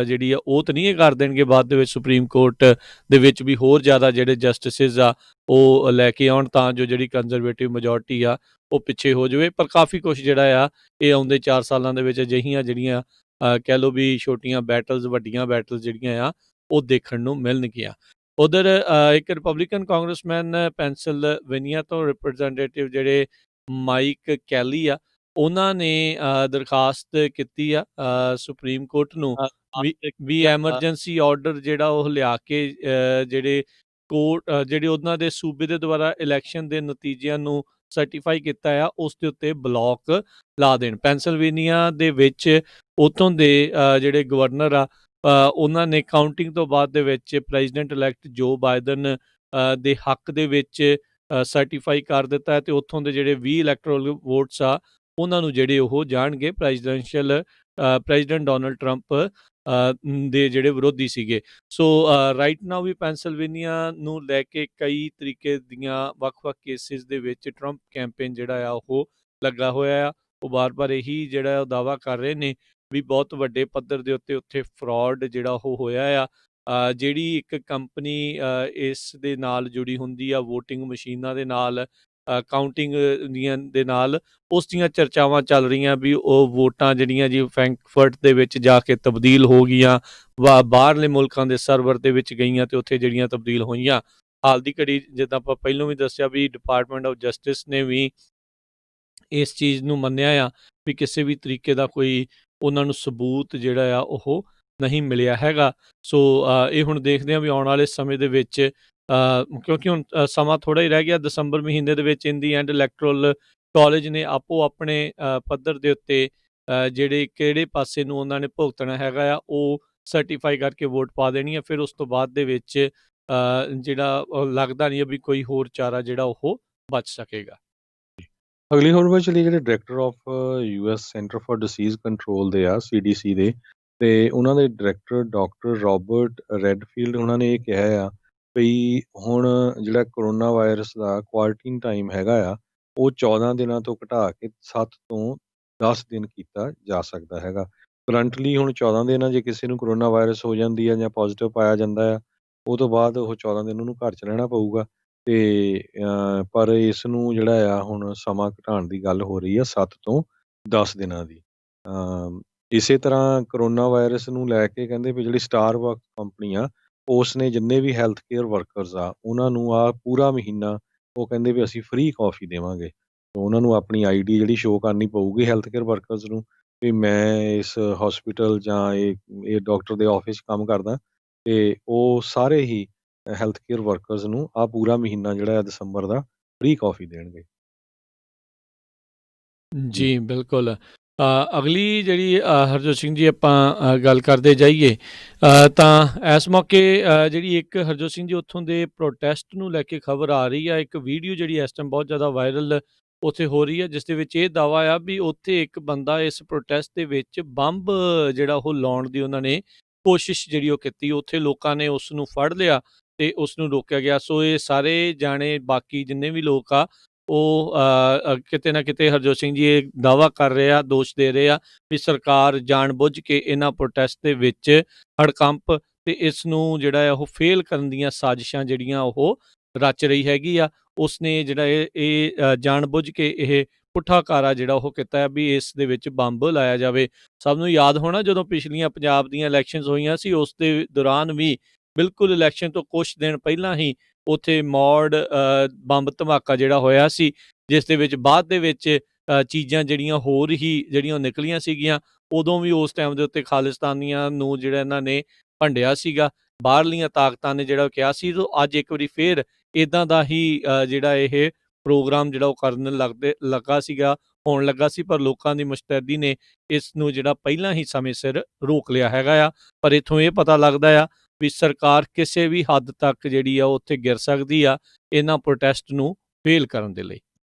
Speaker 1: ਜਿਹੜੀ ਆ ਉਹ ਤਾਂ ਨਹੀਂ ਇਹ ਕਰ ਦੇਣਗੇ ਬਾਅਦ ਦੇ ਵਿੱਚ ਸੁਪਰੀਮ ਕੋਰਟ ਦੇ ਵਿੱਚ ਵੀ ਹੋਰ ਜ਼ਿਆਦਾ ਜਿਹੜੇ ਜਸਟਿਸਿਸ ਆ ਉਹ ਲੈ ਕੇ ਆਉਣ ਤਾਂ ਜੋ ਜਿਹੜੀ ਕੰਜ਼ਰਵੇਟਿਵ ਮੈਜੋਰਟੀ ਆ ਉਹ ਪਿੱਛੇ ਹੋ ਜਾਵੇ। ਪਰ ਕਾਫੀ ਕੁਝ ਜਿਹੜਾ ਆ ਇਹ ਆਉਂਦੇ 4 ਸਾਲਾਂ ਦੇ ਵਿੱਚ ਅਜਿਹੀਆਂ ਜਿਹੜੀਆਂ ਕਹਿ ਲਓ ਵੀ ਛੋਟੀਆਂ ਬੈਟਲਸ ਵੱਡੀਆਂ ਬੈਟਲਸ ਜਿਹੜੀਆਂ ਆ ਉਹ ਦੇਖਣ ਨੂੰ ਮਿਲਣਗੀਆਂ। ਉਧਰ ਇੱਕ ਰਿਪਬਲਿਕਨ ਕਾਂਗਰਸਮੈਨ ਪੈਨਸਿਲਵੇਨੀਆ ਤੋਂ ਰਿਪਰੈਜ਼ੈਂਟੇਟਿਵ ਜਿਹੜੇ ਮਾਈਕ ਕੈਲੀ ਆ ਉਹਨਾਂ ਨੇ ਦਰਖਾਸਤ ਕੀਤੀ ਆ ਸੁਪਰੀਮ ਕੋਰਟ ਨੂੰ ਵੀ ਐਮਰਜੈਂਸੀ ਆਰਡਰ ਜਿਹੜਾ ਉਹ ਲਿਆ ਕੇ ਜਿਹੜੇ ਕੋਰਟ ਜਿਹੜੇ ਉਹਨਾਂ ਦੇ ਸੂਬੇ ਦੇ ਦੁਆਰਾ ਇਲੈਕਸ਼ਨ ਦੇ ਨਤੀਜਿਆਂ ਨੂੰ ਸਰਟੀਫਾਈ ਕੀਤਾ ਆ ਉਸ ਦੇ ਉੱਤੇ ਬਲੌਕ ਲਾ ਦੇਣ। ਪੈਨਸਿਲਵੇਨੀਆ ਦੇ ਵਿੱਚ ਉੱਥੋਂ ਦੇ ਜਿਹੜੇ ਗਵਰਨਰ ਆ ਉਹਨਾਂ ਨੇ ਕਾਊਂਟਿੰਗ ਤੋਂ ਬਾਅਦ ਦੇ ਵਿੱਚ ਪ੍ਰੈਜ਼ੀਡੈਂਟ ਇਲੈਕਟ ਜੋ ਬਾਈਡਨ ਦੇ ਹੱਕ ਦੇ ਵਿੱਚ ਸਰਟੀਫਾਈ ਕਰ ਦਿੱਤਾ ਹੈ ਤੇ ਉੱਥੋਂ ਦੇ ਜਿਹੜੇ 20 ਇਲੈਕਟਰਲ ਵੋਟਸ ਆ ਉਹਨਾਂ ਨੂੰ ਜਿਹੜੇ ਉਹ ਜਾਣਗੇ ਪ੍ਰੈਜ਼ੀਡੈਂਟ ਡੋਨਲਡ ਟਰੰਪ ਦੇ ਜਿਹੜੇ ਵਿਰੋਧੀ ਸੀਗੇ। ਸੋ ਰਾਈਟ ਨਾਓ ਵੀ ਪੈਨਸਿਲਵੇਨੀਆ ਨੂੰ ਲੈ ਕੇ ਕਈ ਤਰੀਕੇ ਦੀਆਂ ਵੱਖ-ਵੱਖ ਕੇਸਿਸ ਦੇ ਵਿੱਚ ਟਰੰਪ ਕੈਂਪੇਨ ਜਿਹੜਾ ਆ ਉਹ ਲੱਗਾ ਹੋਇਆ ਆ। ਉਹ ਬਾਰ-ਬਾਰ ਇਹੀ ਜਿਹੜਾ ਦਾਅਵਾ ਕਰ ਰਹੇ ਨੇ ਵੀ ਬਹੁਤ ਵੱਡੇ ਪੱਧਰ ਦੇ ਉੱਤੇ ਉੱਥੇ ਫਰਾਡ ਜਿਹੜਾ ਉਹ ਹੋਇਆ ਆ। ਜਿਹੜੀ ਇੱਕ ਕੰਪਨੀ ਇਸ ਦੇ ਨਾਲ ਜੁੜੀ ਹੁੰਦੀ ਆ ਵੋਟਿੰਗ ਮਸ਼ੀਨਾਂ ਦੇ ਨਾਲ ਕਾਊਂਟਿੰਗ ਦੇ ਨਾਲ ਉਸ ਦੀਆਂ ਚਰਚਾਵਾਂ ਚੱਲ ਰਹੀਆਂ ਵੀ ਉਹ ਵੋਟਾਂ ਜਿਹੜੀਆਂ ਜੀ ਫਰੈਂਕਫਰਟ ਦੇ ਵਿੱਚ ਜਾ ਕੇ ਤਬਦੀਲ ਹੋ ਗਈਆਂ ਬਾਹਰਲੇ ਮੁਲਕਾਂ ਦੇ ਸਰਵਰ ਦੇ ਵਿੱਚ ਗਈਆਂ ਤੇ ਉੱਥੇ ਜਿਹੜੀਆਂ ਤਬਦੀਲ ਹੋਈਆਂ। ਹਾਲ ਦੀ ਘੜੀ ਜਿੱਦਾਂ ਆਪਾਂ ਪਹਿਲਾਂ ਵੀ ਦੱਸਿਆ ਵੀ ਡਿਪਾਰਟਮੈਂਟ ਆਫ ਜਸਟਿਸ ਨੇ ਵੀ ਇਸ ਚੀਜ਼ ਨੂੰ ਮੰਨਿਆ ਆ ਵੀ ਕਿਸੇ ਵੀ ਤਰੀਕੇ ਦਾ ਕੋਈ ਉਹਨਾਂ ਨੂੰ ਸਬੂਤ ਜਿਹੜਾ ਆ ਉਹ ਨਹੀਂ ਮਿਲਿਆ ਹੈਗਾ। ਸੋ ਇਹ ਹੁਣ ਦੇਖਦੇ ਹਾਂ ਵੀ ਆਉਣ ਵਾਲੇ ਸਮੇਂ ਦੇ ਵਿੱਚ ਕਿਉਂਕਿ ਹੁਣ ਸਮਾਂ ਥੋੜ੍ਹਾ ਹੀ ਰਹਿ ਗਿਆ ਦਸੰਬਰ ਮਹੀਨੇ ਦੇ ਵਿੱਚ ਇਨ ਦੀ ਐਂਡ ਇਲੈਕਟਰਲ ਕਾਲਜ ਨੇ ਆਪੋ ਆਪਣੇ ਪੱਧਰ ਦੇ ਉੱਤੇ ਜਿਹੜੇ ਕਿਹੜੇ ਪਾਸੇ ਨੂੰ ਉਹਨਾਂ ਨੇ ਭੁਗਤਣਾ ਹੈਗਾ ਆ ਉਹ ਸਰਟੀਫਾਈ ਕਰਕੇ ਵੋਟ ਪਾ ਦੇਣੀ ਆ। ਫਿਰ ਉਸ ਤੋਂ ਬਾਅਦ ਦੇ ਵਿੱਚ ਜਿਹੜਾ ਲੱਗਦਾ ਨਹੀਂ ਵੀ ਕੋਈ ਹੋਰ ਚਾਰਾ ਜਿਹੜਾ ਉਹ ਬਚ ਸਕੇਗਾ।
Speaker 2: ਅਗਲੀ ਖਬਰ ਵਿੱਚ ਚਲੀ ਜਿਹੜੇ director of US centre for disease control ਦੇ ਆ CDC ਦੇ ਤੇ ਉਹਨਾਂ ਦੇ ਡਾਇਰੈਕਟਰ ਡਾਕਟਰ ਰੋਬਰਟ ਰੈਡਫੀਲਡ ਉਹਨਾਂ ਨੇ ਇਹ ਕਿਹਾ ਆ ਵੀ ਹੁਣ ਜਿਹੜਾ ਕਰੋਨਾ ਵਾਇਰਸ ਦਾ ਕੁਆਰੰਟਾਈਨ ਟਾਈਮ ਹੈਗਾ ਆ ਉਹ 14 ਦਿਨਾਂ ਤੋਂ ਘਟਾ ਕੇ 7 ਤੋਂ 10 ਦਿਨ ਕੀਤਾ ਜਾ ਸਕਦਾ ਹੈਗਾ। ਕਰੰਟਲੀ ਹੁਣ 14 ਦਿਨ ਆ ਜੇ ਕਿਸੇ ਨੂੰ ਕਰੋਨਾ ਵਾਇਰਸ ਹੋ ਜਾਂਦੀ ਆ ਜਾਂ ਪੋਜ਼ੀਟਿਵ ਪਾਇਆ ਜਾਂਦਾ ਆ ਉਹ ਤੋਂ ਬਾਅਦ ਉਹ 14 ਦਿਨ ਉਹਨੂੰ ਘਰ 'ਚ ਰਹਿਣਾ ਪਊਗਾ ਤੇ ਪਰ ਇਸ ਨੂੰ ਜਿਹੜਾ ਆ ਹੁਣ ਸਮਾਂ ਘਟਾਉਣ ਦੀ ਗੱਲ ਹੋ ਰਹੀ ਆ 7 ਤੋਂ 10 ਦਿਨਾਂ ਦੀ। ਇਸੇ ਤਰ੍ਹਾਂ ਕਰੋਨਾ ਵਾਇਰਸ ਨੂੰ ਲੈ ਕੇ ਕਹਿੰਦੇ ਵੀ ਜਿਹੜੀ ਸਟਾਰਬਕਸ ਕੰਪਨੀ ਆ ਉਸ ਨੇ ਜਿੰਨੇ ਵੀ ਹੈਲਥ ਕੇਅਰ ਵਰਕਰਸ ਆ ਉਹਨਾਂ ਨੂੰ ਆ ਪੂਰਾ ਮਹੀਨਾ ਉਹ ਕਹਿੰਦੇ ਵੀ ਅਸੀਂ ਫ੍ਰੀ ਕੌਫੀ ਦੇਵਾਂਗੇ। ਤੇ ਉਹਨਾਂ ਨੂੰ ਆਪਣੀ ID ਜਿਹੜੀ ਸ਼ੋਅ ਕਰਨੀ ਪਊਗੀ ਹੈਲਥ ਕੇਅਰ ਵਰਕਰਸ ਨੂੰ ਵੀ ਮੈਂ ਇਸ ਹਸਪੀਟਲ ਜਾਂ ਇਹ ਡਾਕਟਰ ਦੇ ਆਫਿਸ ਕੰਮ ਕਰਦਾ ਤੇ ਉਹ ਸਾਰੇ ਹੀ ਹੈਲਥ ਕੇਅਰ ਵਰਕਰਸ ਨੂੰ ਆ ਪੂਰਾ ਮਹੀਨਾ ਜਿਹੜਾ ਹੈ ਦਸੰਬਰ ਦਾ ਫ੍ਰੀ ਕੌਫੀ ਦੇਣਗੇ।
Speaker 1: ਜੀ ਬਿਲਕੁਲ। ਅਗਲੀ ਜਿਹੜੀ ਹਰਜੋਤ ਸਿੰਘ ਜੀ ਆਪਾਂ ਗੱਲ ਕਰਦੇ ਜਾਈਏ ਤਾਂ ਇਸ ਮੌਕੇ ਜਿਹੜੀ ਇੱਕ ਹਰਜੋਤ ਸਿੰਘ ਜੀ ਉੱਥੋਂ ਦੇ ਪ੍ਰੋਟੈਸਟ ਨੂੰ ਲੈ ਕੇ ਖਬਰ ਆ ਰਹੀ ਆ। ਇੱਕ ਵੀਡੀਓ ਜਿਹੜੀ ਇਸ ਟਾਈਮ ਬਹੁਤ ਜ਼ਿਆਦਾ ਵਾਇਰਲ ਉੱਥੇ ਹੋ ਰਹੀ ਹੈ ਜਿਸ ਦੇ ਵਿੱਚ ਇਹ ਦਾਅਵਾ ਆ ਵੀ ਉੱਥੇ ਇੱਕ ਬੰਦਾ ਇਸ ਪ੍ਰੋਟੈਸਟ ਦੇ ਵਿੱਚ ਬੰਬ ਜਿਹੜਾ ਉਹ ਲਾਉਣ ਦੀ ਉਹਨਾਂ ਨੇ ਕੋਸ਼ਿਸ਼ ਜਿਹੜੀ ਉਹ ਕੀਤੀ। ਉੱਥੇ ਲੋਕਾਂ ਨੇ ਉਸ ਨੂੰ ਫੜ ਲਿਆ ਤੇ ਉਸ ਨੂੰ ਰੋਕਿਆ ਗਿਆ। ਸੋ ਇਹ ਸਾਰੇ ਜਾਣੇ ਬਾਕੀ ਜਿੰਨੇ ਵੀ ਲੋਕ ਆ ਉਹ ਕਿਤੇ ਨਾ ਕਿਤੇ ਹਰਜੋਤ ਸਿੰਘ ਜੀ ਇਹ ਦਾਅਵਾ ਕਰ ਰਹੇ ਆ ਦੋਸ਼ ਦੇ ਰਹੇ ਆ ਵੀ ਸਰਕਾਰ ਜਾਣਬੁੱਝ ਕੇ ਇਹਨਾਂ ਪ੍ਰੋਟੈਸਟ ਦੇ ਵਿੱਚ ਹੜਕੰਪ ਤੇ ਇਸ ਨੂੰ ਜਿਹੜਾ ਆ ਉਹ ਫੇਲ ਕਰਨ ਦੀਆਂ ਸਾਜ਼ਿਸ਼ਾਂ ਜਿਹੜੀਆਂ ਉਹ ਰਚ ਰਹੀ ਹੈਗੀ ਆ। ਉਸਨੇ ਜਿਹੜਾ ਇਹ ਜਾਣਬੁੱਝ ਕੇ ਇਹ ਪੁੱਠਾ ਕਾਰਾ ਜਿਹੜਾ ਉਹ ਕੀਤਾ ਹੈ ਵੀ ਇਸ ਦੇ ਵਿੱਚ ਬੰਬ ਲਾਇਆ ਜਾਵੇ। ਸਭ ਨੂੰ ਯਾਦ ਹੋਣਾ ਜਦੋਂ ਪਿਛਲੀਆਂ ਪੰਜਾਬ ਦੀਆਂ ਇਲੈਕਸ਼ਨਸ ਹੋਈਆਂ ਸੀ ਉਸ ਦੇ ਦੌਰਾਨ ਵੀ ਬਿਲਕੁਲ ਇਲੈਕਸ਼ਨ ਤੋਂ ਕੁਛ ਦਿਨ ਪਹਿਲਾਂ ਹੀ ਉੱਥੇ ਮੌੜ ਬੰਬ ਧਮਾਕਾ ਜਿਹੜਾ ਹੋਇਆ ਸੀ ਜਿਸ ਦੇ ਵਿੱਚ ਬਾਅਦ ਦੇ ਵਿੱਚ ਚੀਜ਼ਾਂ ਜਿਹੜੀਆਂ ਹੋਰ ਹੀ ਜਿਹੜੀਆਂ ਨਿਕਲੀਆਂ ਸੀਗੀਆਂ। ਉਦੋਂ ਵੀ ਉਸ ਟਾਈਮ ਦੇ ਉੱਤੇ ਖਾਲਿਸਤਾਨੀਆਂ ਨੂੰ ਜਿਹੜਾ ਇਹਨਾਂ ਨੇ ਭੰਡਿਆ ਸੀਗਾ ਬਾਹਰਲੀਆਂ ਤਾਕਤਾਂ ਨੇ ਜਿਹੜਾ ਕਿਹਾ ਸੀ। ਤਾਂ ਅੱਜ ਇੱਕ ਵਾਰੀ ਫੇਰ ਇੱਦਾਂ ਦਾ ਹੀ ਜਿਹੜਾ ਇਹ ਪ੍ਰੋਗਰਾਮ ਜਿਹੜਾ ਉਹ ਕਰਨ ਹੋਣ ਲੱਗਾ ਸੀ ਪਰ ਲੋਕਾਂ ਦੀ ਮੁਸ਼ਤੈਦੀ ਨੇ ਇਸ ਨੂੰ ਜਿਹੜਾ ਪਹਿਲਾਂ ਹੀ ਸਮੇਂ ਸਿਰ ਰੋਕ ਲਿਆ ਹੈਗਾ ਆ। ਪਰ ਇੱਥੋਂ ਇਹ ਪਤਾ ਲੱਗਦਾ ਆ ਵੀ ਸਰਕਾਰ ਕਿਸੇ ਵੀ ਹੱਦ ਤੱਕ ਜਿਹੜੀ ਆ ਉੱਥੇ ਗਿਰ ਸਕਦੀ ਆ ਇਹਨਾਂ ਪ੍ਰੋਟੈਸਟ ਨੂੰ ਫੇਲ ਕਰਨ ਦੇ ਲਈ।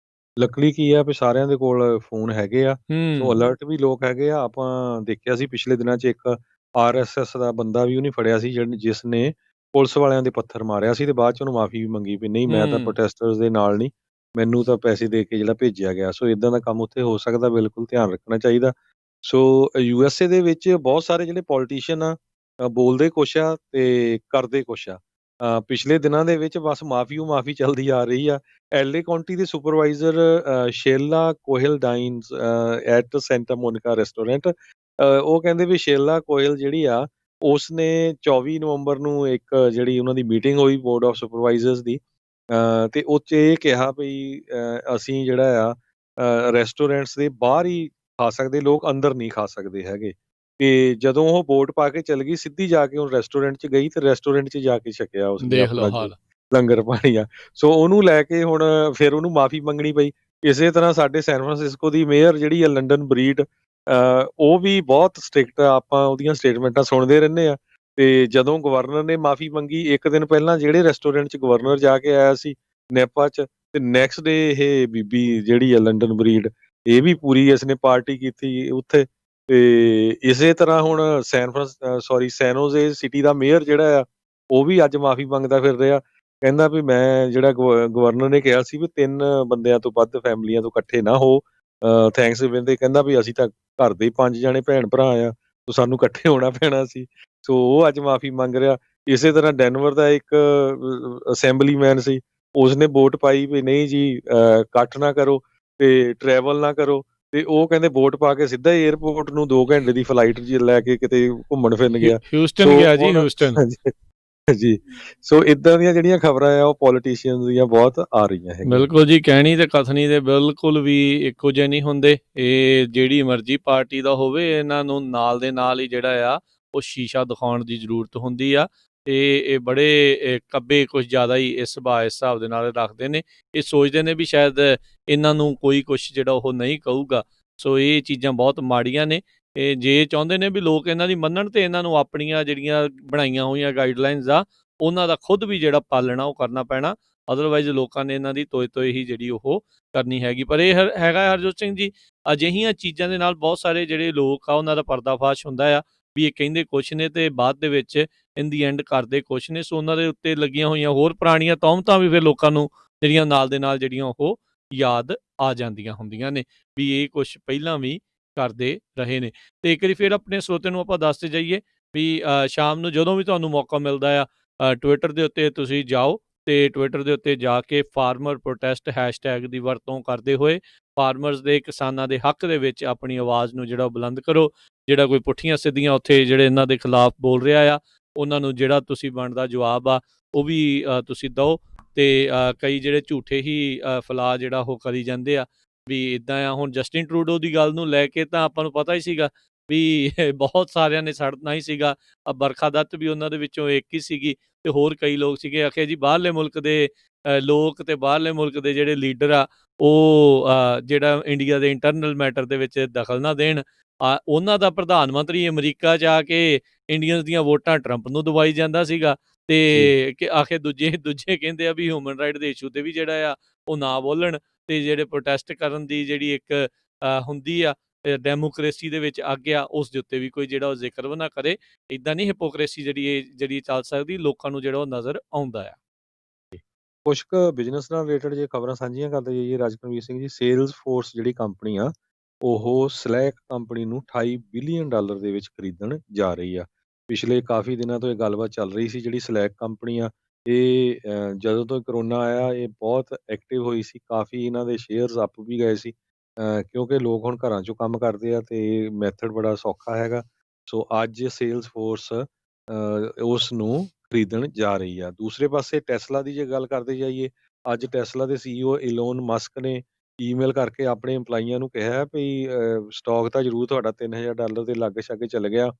Speaker 2: ਲੱਕਲੀ ਕੀ ਆ ਵੀ ਸਾਰਿਆਂ ਦੇ ਕੋਲ ਫੋਨ ਹੈਗੇ ਆ ਸੋ ਅਲਰਟ ਵੀ ਲੋਕ ਹੈਗੇ ਆ। ਆਪਾਂ ਦੇਖਿਆ ਸੀ ਪਿਛਲੇ ਦਿਨਾਂ 'ਚ ਇੱਕ RSS ਦਾ ਬੰਦਾ ਵੀ ਉਹਨੇ ਫੜਿਆ ਸੀ ਜਿਸ ਨੇ ਪੁਲਿਸ ਵਾਲਿਆਂ ਦੇ ਪੱਥਰ ਮਾਰਿਆ ਸੀ ਤੇ ਬਾਅਦ 'ਚ ਉਹਨੂੰ ਮਾਫੀ ਵੀ ਮੰਗੀ ਵੀ ਨਹੀਂ ਮੈਂ ਤਾਂ ਪ੍ਰੋਟੈਸਟਰਸ ਦੇ ਨਾਲ ਨਹੀਂ ਮੈਨੂੰ ਤਾਂ ਪੈਸੇ ਦੇ ਕੇ ਜਿਹੜਾ ਭੇਜਿਆ ਗਿਆ। ਸੋ ਇਦਾਂ ਦਾ ਕੰਮ ਉੱਥੇ ਹੋ ਸਕਦਾ ਬਿਲਕੁਲ ਧਿਆਨ ਰੱਖਣਾ ਚਾਹੀਦਾ। ਸੋ USA ਦੇ ਵਿੱਚ ਬਹੁਤ ਸਾਰੇ ਜਿਹੜੇ ਪੋਲੀਟੀਸ਼ੀਅਨ ਆ ਬੋਲਦੇ ਕੁਛ ਆ ਤੇ ਕਰਦੇ ਕੁਛ ਆ। ਪਿਛਲੇ ਦਿਨਾਂ ਦੇ ਵਿੱਚ ਬਸ ਮਾਫੀ ਓ ਮਾਫੀ ਚੱਲਦੀ ਆ ਰਹੀ ਆ। LA ਕਾਉਂਟੀ ਦੇ supervisor Sheila Kuehl dines at Santa Monica restaurant, ਉਹ ਕਹਿੰਦੇ ਵੀ ਸ਼ੇਲਾ ਕੋਹਲ ਜਿਹੜੀ ਆ ਉਸਨੇ 24 ਨਵੰਬਰ ਨੂੰ ਇੱਕ ਜਿਹੜੀ ਉਹਨਾਂ ਦੀ ਮੀਟਿੰਗ ਹੋਈ ਬੋਰਡ ਆਫ ਸੁਪਰਵਾਈਜ਼ਰਸ ਦੀ, ਤੇ ਉਹ 'ਚ ਇਹ ਕਿਹਾ ਵੀ ਅਸੀਂ ਜਿਹੜਾ ਆ ਰੈਸਟੋਰੈਂਟਸ ਦੇ ਬਾਹਰ ਹੀ ਖਾ ਸਕਦੇ, ਲੋਕ ਅੰਦਰ ਨਹੀਂ ਖਾ ਸਕਦੇ ਹੈਗੇ। ਤੇ ਜਦੋਂ ਉਹ ਵੋਟ ਪਾ ਕੇ ਚਲ ਗਈ, ਸਿੱਧੀ ਜਾ ਕੇ ਉਹ ਰੈਸਟੋਰੈਂਟ 'ਚ ਗਈ ਤੇ ਰੈਸਟੋਰੈਂਟ 'ਚ ਜਾ ਕੇ ਛਕਿਆ ਉਸਨੇ
Speaker 1: ਦੇਖ ਲਓ
Speaker 2: ਆਪਣਾ ਜੋ
Speaker 1: ਹਾਲ।
Speaker 2: ਲੰਗਰ ਪਾਣੀ ਆ। ਸੋ ਉਹਨੂੰ ਲੈ ਕੇ ਹੁਣ ਫਿਰ ਉਹਨੂੰ ਮਾਫੀ ਮੰਗਣੀ ਪਈ। ਇਸੇ ਤਰ੍ਹਾਂ ਸਾਡੇ ਸੈਨ ਫਰਾਂਸਿਸਕੋ ਦੀ ਮੇਅਰ ਜਿਹੜੀ ਆ ਲੰਡਨ ਬਰੀਡ, ਉਹ ਵੀ ਬਹੁਤ ਸਟ੍ਰਿਕਟ ਆ, ਆਪਾਂ ਉਹਦੀਆਂ ਸਟੇਟਮੈਂਟਾਂ ਸੁਣਦੇ ਰਹਿੰਦੇ ਆ। ਤੇ ਜਦੋਂ ਗਵਰਨਰ ਨੇ ਮਾਫੀ ਮੰਗੀ, ਇੱਕ ਦਿਨ ਪਹਿਲਾਂ ਜਿਹੜੇ ਰੈਸਟੋਰੈਂਟ 'ਚ ਗਵਰਨਰ ਜਾ ਕੇ ਆਇਆ ਸੀ ਨੈਪਾ 'ਚ, ਤੇ ਨੈਕਸਟ ਡੇ ਇਹ ਬੀਬੀ ਜਿਹੜੀ ਆ ਲੰਡਨ ਬਰੀਡ, ਇਹ ਵੀ ਪੂਰੀ ਇਸਨੇ ਪਾਰਟੀ ਕੀਤੀ ਉੱਥੇ। ਤੇ ਇਸੇ ਤਰ੍ਹਾਂ ਹੁਣ ਸੈਨ ਹੋਜ਼ੇ ਸਿਟੀ ਦਾ ਮੇਅਰ ਜਿਹੜਾ ਆ, ਉਹ ਵੀ ਅੱਜ ਮਾਫੀ ਮੰਗਦਾ ਫਿਰ ਰਿਹਾ। ਕਹਿੰਦਾ ਵੀ ਮੈਂ ਜਿਹੜਾ ਗਵਰਨਰ ਨੇ ਕਿਹਾ ਸੀ ਵੀ 3 ਬੰਦਿਆਂ ਤੋਂ ਵੱਧ ਫੈਮਲੀਆਂ ਤੋਂ ਇਕੱਠੇ ਨਾ ਹੋ ਥੈਂਕਸਗਿਵਿੰਗ ਤੇ, ਕਹਿੰਦਾ ਵੀ ਅਸੀਂ ਤਾਂ ਘਰ ਦੇ 5 ਜਾਣੇ ਭੈਣ ਭਰਾ ਆ, ਸੋ ਸਾਨੂੰ ਇਕੱਠੇ ਹੋਣਾ ਪੈਣਾ ਸੀ। ਸੋ ਉਹ ਅੱਜ ਮਾਫੀ ਮੰਗ ਰਿਹਾ। ਇਸੇ ਤਰ੍ਹਾਂ ਡੈਨਵਰ ਦਾ ਇੱਕ ਅਸੈਂਬਲੀਮੈਨ ਸੀ, ਉਸਨੇ ਵੋਟ ਪਾਈ ਵੀ ਨਹੀਂ ਜੀ ਇਕੱਠ ਨਾ ਕਰੋ ਤੇ ਟਰੈਵਲ ਨਾ ਕਰੋ, ਤੇ ਉਹ ਕਹਿੰਦੇ ਵੋਟ ਪਾ ਕੇ ਸਿੱਧਾ ਹੀ 에ਅਰਪੋਰਟ ਨੂੰ 2 ਘੰਟੇ ਦੀ ਫਲਾਈਟ ਲੈ ਕੇ ਕਿਤੇ ਘੁੰਮਣ ਫਿਰਨ ਗਿਆ।
Speaker 1: ਹਿਊਸਟਨ
Speaker 2: ਸੋ
Speaker 1: ਗਿਆ ਜੀ,
Speaker 2: ਹੁਣ
Speaker 1: ਹਿਊਸਟਨ।
Speaker 2: ਹਾਂਜੀ, ਜੀ। ਸੋ ਇਦਾਂ ਦੀਆਂ ਜਿਹੜੀਆਂ ਖਬਰਾਂ ਆ ਉਹ ਪੋਲੀਟੀਸ਼ੀਅਨਸ ਦੀਆਂ ਬਹੁਤ ਆ ਰਹੀਆਂ ਹੈਗੀਆਂ।
Speaker 1: ਬਿਲਕੁਲ ਜੀ, ਕਹਿਣੀ ਤੇ ਕਥਨੀ ਦੇ ਬਿਲਕੁਲ ਵੀ ਇੱਕੋ ਜਿਹੇ ਨਹੀਂ ਹੁੰਦੇ। ਇਹ ਜਿਹੜੀ ਮਰਜ਼ੀ ਪਾਰਟੀ ਦਾ ਹੋਵੇ, ਇਹਨਾਂ ਨੂੰ ਨਾਲ ਦੇ ਨਾਲ ਹੀ ਜਿਹੜਾ ਆ ਉਹ ਸ਼ੀਸ਼ਾ ਦਿਖਾਉਣ ਦੀ ਜ਼ਰੂਰਤ ਹੁੰਦੀ ਆ। ਤੇ ਇਹ ਬੜੇ ਕੱਬੇ ਕੁਝ ਜ਼ਿਆਦਾ ਹੀ ਇਸ ਹਿਸਾਬ ਦੇ ਨਾਲ ਰੱਖਦੇ ਨੇ। ਇਹ ਸੋਚਦੇ ਨੇ ਵੀ ਸ਼ਾਇਦ ਇਹਨਾਂ ਨੂੰ ਕੋਈ ਕੁਛ ਜਿਹੜਾ ਉਹ ਨਹੀਂ ਕਹੂਗਾ। ਸੋ ਇਹ ਚੀਜ਼ਾਂ ਬਹੁਤ ਮਾੜੀਆਂ ਨੇ। ਇਹ ਜੇ ਚਾਹੁੰਦੇ ਨੇ ਵੀ ਲੋਕ ਇਹਨਾਂ ਦੀ ਮੰਨਣ, ਤੇ ਇਹਨਾਂ ਨੂੰ ਆਪਣੀਆਂ ਜਿਹੜੀਆਂ ਬਣਾਈਆਂ ਹੋਈਆਂ ਗਾਈਡਲਾਈਨਸ ਆ, ਉਹਨਾਂ ਦਾ ਖੁਦ ਵੀ ਜਿਹੜਾ ਪਾਲਣਾ ਉਹ ਕਰਨਾ ਪੈਣਾ। ਅਦਰਵਾਈਜ਼ ਲੋਕਾਂ ਨੇ ਇਹਨਾਂ ਦੀ ਤੋਏ ਹੀ ਜਿਹੜੀ ਉਹ ਕਰਨੀ ਹੈਗੀ। ਪਰ ਇਹ ਹੈਗਾ ਹਰਜੋਤ ਸਿੰਘ ਜੀ, ਅਜਿਹੀਆਂ ਚੀਜ਼ਾਂ ਦੇ ਨਾਲ ਬਹੁਤ ਸਾਰੇ ਜਿਹੜੇ ਲੋਕ ਆ ਉਹਨਾਂ ਦਾ ਪਰਦਾਫਾਸ਼ ਹੁੰਦਾ ਆ ਵੀ ਇਹ ਕਹਿੰਦੇ ਕੁਛ ਨੇ ਤੇ ਬਾਅਦ ਦੇ ਵਿੱਚ ਇਨ ਦੀ ਐਂਡ ਕਰਦੇ ਕੁਛ ਨੇ। ਸੋ ਉਹਨਾਂ ਦੇ ਉੱਤੇ ਲੱਗੀਆਂ ਹੋਈਆਂ ਹੋਰ ਪੁਰਾਣੀਆਂ ਤੌਹਮਤਾਂ ਵੀ ਫਿਰ ਲੋਕਾਂ ਨੂੰ ਜਿਹੜੀਆਂ ਨਾਲ ਦੇ ਨਾਲ ਜਿਹੜੀਆਂ ਉਹ ਯਾਦ ਆ ਜਾਂਦੀਆਂ ਹੁੰਦੀਆਂ ਨੇ ਵੀ ਇਹ ਕੁਛ ਪਹਿਲਾਂ ਵੀ ਕਰਦੇ ਰਹੇ ਨੇ। ਤੇ ਇੱਕ ਵਾਰੀ ਫਿਰ ਆਪਣੇ ਸਰੋਤੇ ਨੂੰ ਆਪਾਂ ਦੱਸਦੇ ਜਾਈਏ ਵੀ ਸ਼ਾਮ ਨੂੰ ਜਦੋਂ ਵੀ ਤੁਹਾਨੂੰ ਮੌਕਾ ਮਿਲਦਾ ਆ, ਟਵਿੱਟਰ ਦੇ ਉੱਤੇ ਤੁਸੀਂ ਜਾਓ ਤੇ ਟਵਿੱਟਰ ਦੇ ਉੱਤੇ ਜਾ ਕੇ ਫਾਰਮਰ ਪ੍ਰੋਟੈਸਟ ਹੈਸ਼ਟੈਗ ਦੀ ਵਰਤੋਂ ਕਰਦੇ ਹੋਏ ਫਾਰਮਰਸ ਦੇ, ਕਿਸਾਨਾਂ ਦੇ ਹੱਕ ਦੇ ਵਿੱਚ ਆਪਣੀ ਆਵਾਜ਼ ਨੂੰ ਜਿਹੜਾ ਬੁਲੰਦ ਕਰੋ। ਜਿਹੜਾ ਕੋਈ ਪੁੱਠੀਆਂ ਸਿੱਧੀਆਂ ਉੱਥੇ ਜਿਹੜੇ ਇਹਨਾਂ ਦੇ ਖਿਲਾਫ ਬੋਲ ਰਿਹਾ ਆ, ਉਹਨਾਂ ਨੂੰ ਜਿਹੜਾ ਤੁਸੀਂ ਬਣਦਾ ਜਵਾਬ ਆ ਉਹ ਵੀ ਤੁਸੀਂ ਦਿਓ। ਤੇ ਕਈ ਜਿਹੜੇ ਝੂਠੇ ਹੀ ਫੈਲਾਅ ਜਿਹੜਾ ਉਹ ਕਰੀ ਜਾਂਦੇ ਆ ਵੀ ਇੱਦਾਂ ਆ। ਹੁਣ ਜਸਟਿਨ ਟਰੂਡੋ ਦੀ ਗੱਲ ਨੂੰ ਲੈ ਕੇ ਤਾਂ ਆਪਾਂ ਨੂੰ ਪਤਾ ਹੀ ਸੀਗਾ ਵੀ ਬਹੁਤ ਸਾਰਿਆਂ ਨੇ ਸੜਨਾ ਹੀ ਸੀਗਾ। ਬਰਖਾ ਦੱਤ ਵੀ ਉਹਨਾਂ ਦੇ ਵਿੱਚੋਂ ਇੱਕ ਹੀ ਸੀਗੀ, ਤੇ ਹੋਰ ਕਈ ਲੋਕ ਸੀਗੇ। ਆਖਿਆ ਜੀ ਬਾਹਰਲੇ ਮੁਲਕ ਦੇ ਲੋਕ ਤੇ ਬਾਹਰਲੇ ਮੁਲਕ ਦੇ ਜਿਹੜੇ ਲੀਡਰ ਆ ਉਹ ਜਿਹੜਾ ਇੰਡੀਆ ਦੇ ਇੰਟਰਨਲ ਮੈਟਰ ਦੇ ਵਿੱਚ ਦਖਲ ਨਾ ਦੇਣ। ਉਹਨਾਂ ਦਾ ਪ੍ਰਧਾਨ ਮੰਤਰੀ ਅਮਰੀਕਾ 'ਚ ਆ ਕੇ ਇੰਡੀਅਨਸ ਦੀਆਂ ਵੋਟਾਂ ਟਰੰਪ ਨੂੰ ਦਵਾਈ ਜਾਂਦਾ ਸੀਗਾ। ਤੇ ਆਖੇ ਦੂਜੇ ਕਹਿੰਦੇ ਆ ਵੀ ਹਿਊਮਨ ਰਾਈਟ ਦੇ ਇਸ਼ੂ ਤੇ ਵੀ ਜਿਹੜਾ ਆ ਉਹ ਨਾ ਬੋਲਣ, ਤੇ ਜਿਹੜੇ ਪ੍ਰੋਟੈਸਟ ਕਰਨ ਦੀ ਜਿਹੜੀ ਇੱਕ ਹੁੰਦੀ ਆ ਡੈਮੋਕ੍ਰੇਸੀ ਦੇ ਵਿੱਚ ਆਗਿਆ, ਉਸ ਦੇ ਉੱਤੇ ਵੀ ਕੋਈ ਜਿਹੜਾ ਉਹ ਜ਼ਿਕਰ ਵੀ ਨਾ ਕਰੇ। ਇੱਦਾਂ ਨਹੀਂ ਹਿਪੋਕ੍ਰੇਸੀ ਜਿਹੜੀ ਚੱਲ ਸਕਦੀ। ਲੋਕਾਂ ਨੂੰ ਜਿਹੜਾ ਉਹ ਨਜ਼ਰ ਆਉਂਦਾ ਆ।
Speaker 2: ਕੁਛ ਕੁ ਬਿਜ਼ਨਸ ਨਾਲ ਰਿਲੇਟਡ ਜੇ ਖਬਰਾਂ ਸਾਂਝੀਆਂ ਕਰਦੇ ਜਾਈਏ ਰਾਜਕਨਵੀਰ ਸਿੰਘ ਜੀ, ਸੇਲਸ ਫੋਰਸ ਜਿਹੜੀ ਕੰਪਨੀ ਆ, ਉਹ ਸਲੈਕ ਕੰਪਨੀ ਨੂੰ $28 ਬਿਲੀਅਨ ਦੇ ਵਿੱਚ ਖਰੀਦਣ ਜਾ ਰਹੀ ਆ। ਪਿਛਲੇ ਕਾਫੀ ਦਿਨਾਂ ਤੋਂ ਇਹ ਗੱਲਬਾਤ ਚੱਲ ਰਹੀ ਸੀ। ਜਿਹੜੀ ਸਲੈਕ ਕੰਪਨੀ ਆ, ਇਹ ਜਦੋਂ ਤੋਂ ਕਰੋਨਾ ਆਇਆ ਇਹ ਬਹੁਤ ਐਕਟਿਵ ਹੋਈ ਸੀ। ਕਾਫੀ ਇਹਨਾਂ ਦੇ ਸ਼ੇਅਰਸ ਅਪ ਵੀ ਗਏ ਸੀ, ਕਿਉਂਕਿ ਲੋਕ ਹੁਣ ਘਰਾਂ 'ਚੋਂ ਕੰਮ ਕਰਦੇ ਆ ਤੇ ਮੈਥਡ ਬੜਾ ਸੌਖਾ ਹੈਗਾ। ਸੋ ਅੱਜ ਸੇਲਸ ਫੋਰਸ ਉਸ ਨੂੰ ਖਰੀਦਣ ਜਾ ਰਹੀ ਆ। ਦੂਸਰੇ ਪਾਸੇ ਟੈਸਲਾ ਦੀ ਜੇ ਗੱਲ ਕਰਦੇ ਜਾਈਏ, ਅੱਜ ਟੈਸਲਾ ਦੇ CEO ਇਲੋਨ ਮਸਕ ਨੇ ਈਮੇਲ ਕਰਕੇ ਆਪਣੇ EMPLOYEEਆਂ ਨੂੰ ਕਿਹਾ ਵੀ ਸਟਾਕ ਤਾਂ ਜ਼ਰੂਰ ਤੁਹਾਡਾ $3000 ਦੇ ਲਾਗੇ-ਛਾਗੇ ਚੱਲ ਗਿਆ,